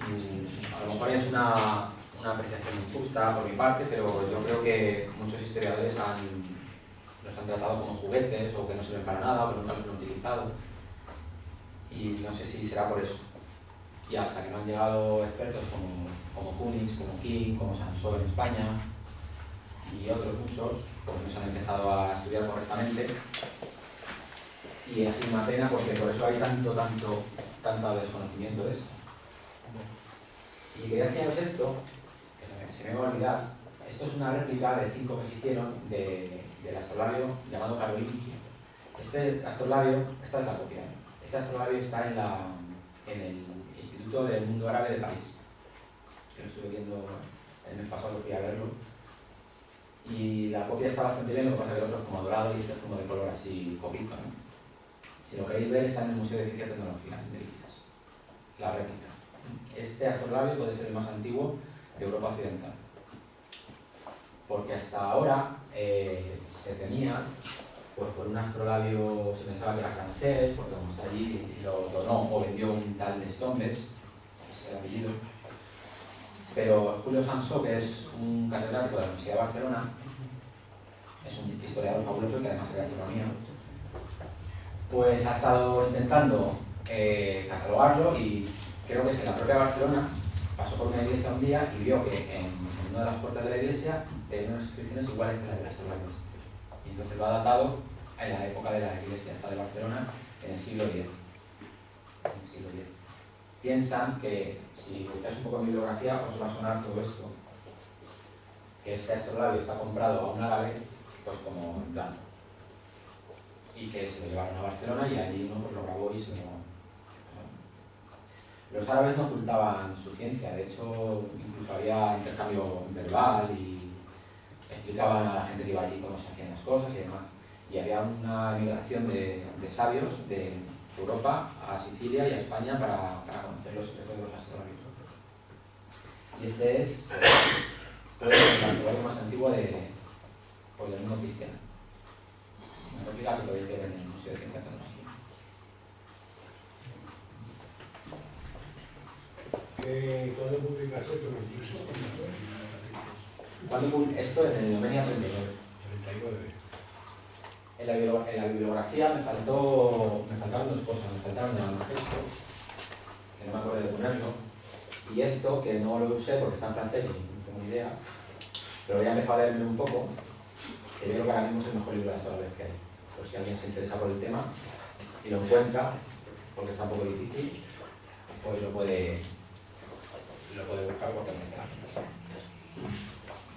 A lo mejor es una apreciación injusta por mi parte, pero yo creo que muchos historiadores los han tratado como juguetes o que no sirven para nada o que nunca los han utilizado. Y no sé si será por eso. Y hasta que no han llegado expertos como Kunitz, como King, como Sansó en España y otros muchos, pues no se han empezado a estudiar correctamente. Y ha sido una pena porque por eso hay tanto desconocimiento de esto. Y quería enseñaros esto, que se me va a olvidar. Esto es una réplica de 5 que se hicieron del astrolabio llamado carolingio. Este astrolabio, esta es la copia, este astrolabio está en el Instituto del Mundo Árabe de París, que lo estuve viendo el mes pasado, fui a verlo. Y la copia está bastante bien, lo que pasa es que el otro es como dorado y este es como de color así cobrizo, ¿no? Si lo queréis ver, está en el Museo de Ciencia y Tecnología, en Delicias, la réplica. Este astrolabio puede ser el más antiguo de Europa Occidental, porque hasta ahora se tenía, pues por un astrolabio se pensaba que era francés, porque como está allí lo donó o vendió un tal de Stombes, ese es el apellido. Pero Julio Sansó, que es un catedrático de la Universidad de Barcelona, es un historiador fabuloso que además es de astronomía, pues ha estado intentando catalogarlo y creo que es en la propia Barcelona, pasó por una iglesia un día y vio que en una de las puertas de la iglesia tenía unas inscripciones iguales que las del astrolabio. Y entonces lo ha datado en la época de la iglesia esta de Barcelona, en el siglo X. piensan que si buscáis un poco en bibliografía os va a sonar todo esto. Que este astrolabio está comprado a un árabe, pues como en plan. Y que se lo llevaron a Barcelona y allí uno pues lo grabó y se lo llevaron. Los árabes no ocultaban su ciencia, de hecho incluso había intercambio verbal y explicaban a la gente que iba allí cómo se hacían las cosas y demás. Y había una migración de sabios de Europa a Sicilia y a España para conocer los secretos de los astrolabios. Y este es el astrolabio más antiguo del mundo cristiano. Una réplica que podéis ver en el Museo de Ciencia y Tecnología. ¿Cuándo publicaste tu 26? Esto en el Omenia 39. 39. En la bibliografía me faltaron dos cosas. Me faltaron el manifiesto, que no me acuerdo de ponerlo, y esto, que no lo usé porque está en francés y no tengo ni idea, pero voy a empezar a leerme un poco, que yo creo que ahora mismo es el mejor libro de astrolabio que hay. Por si alguien se interesa por el tema y lo encuentra, porque está un poco difícil, pues lo puede buscar porque merece.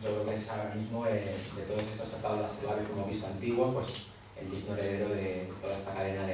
Yo creo que es ahora mismo, de todos estos tratados de astrolabio que hemos visto antiguos, pues el digno heredero de toda esta cadena de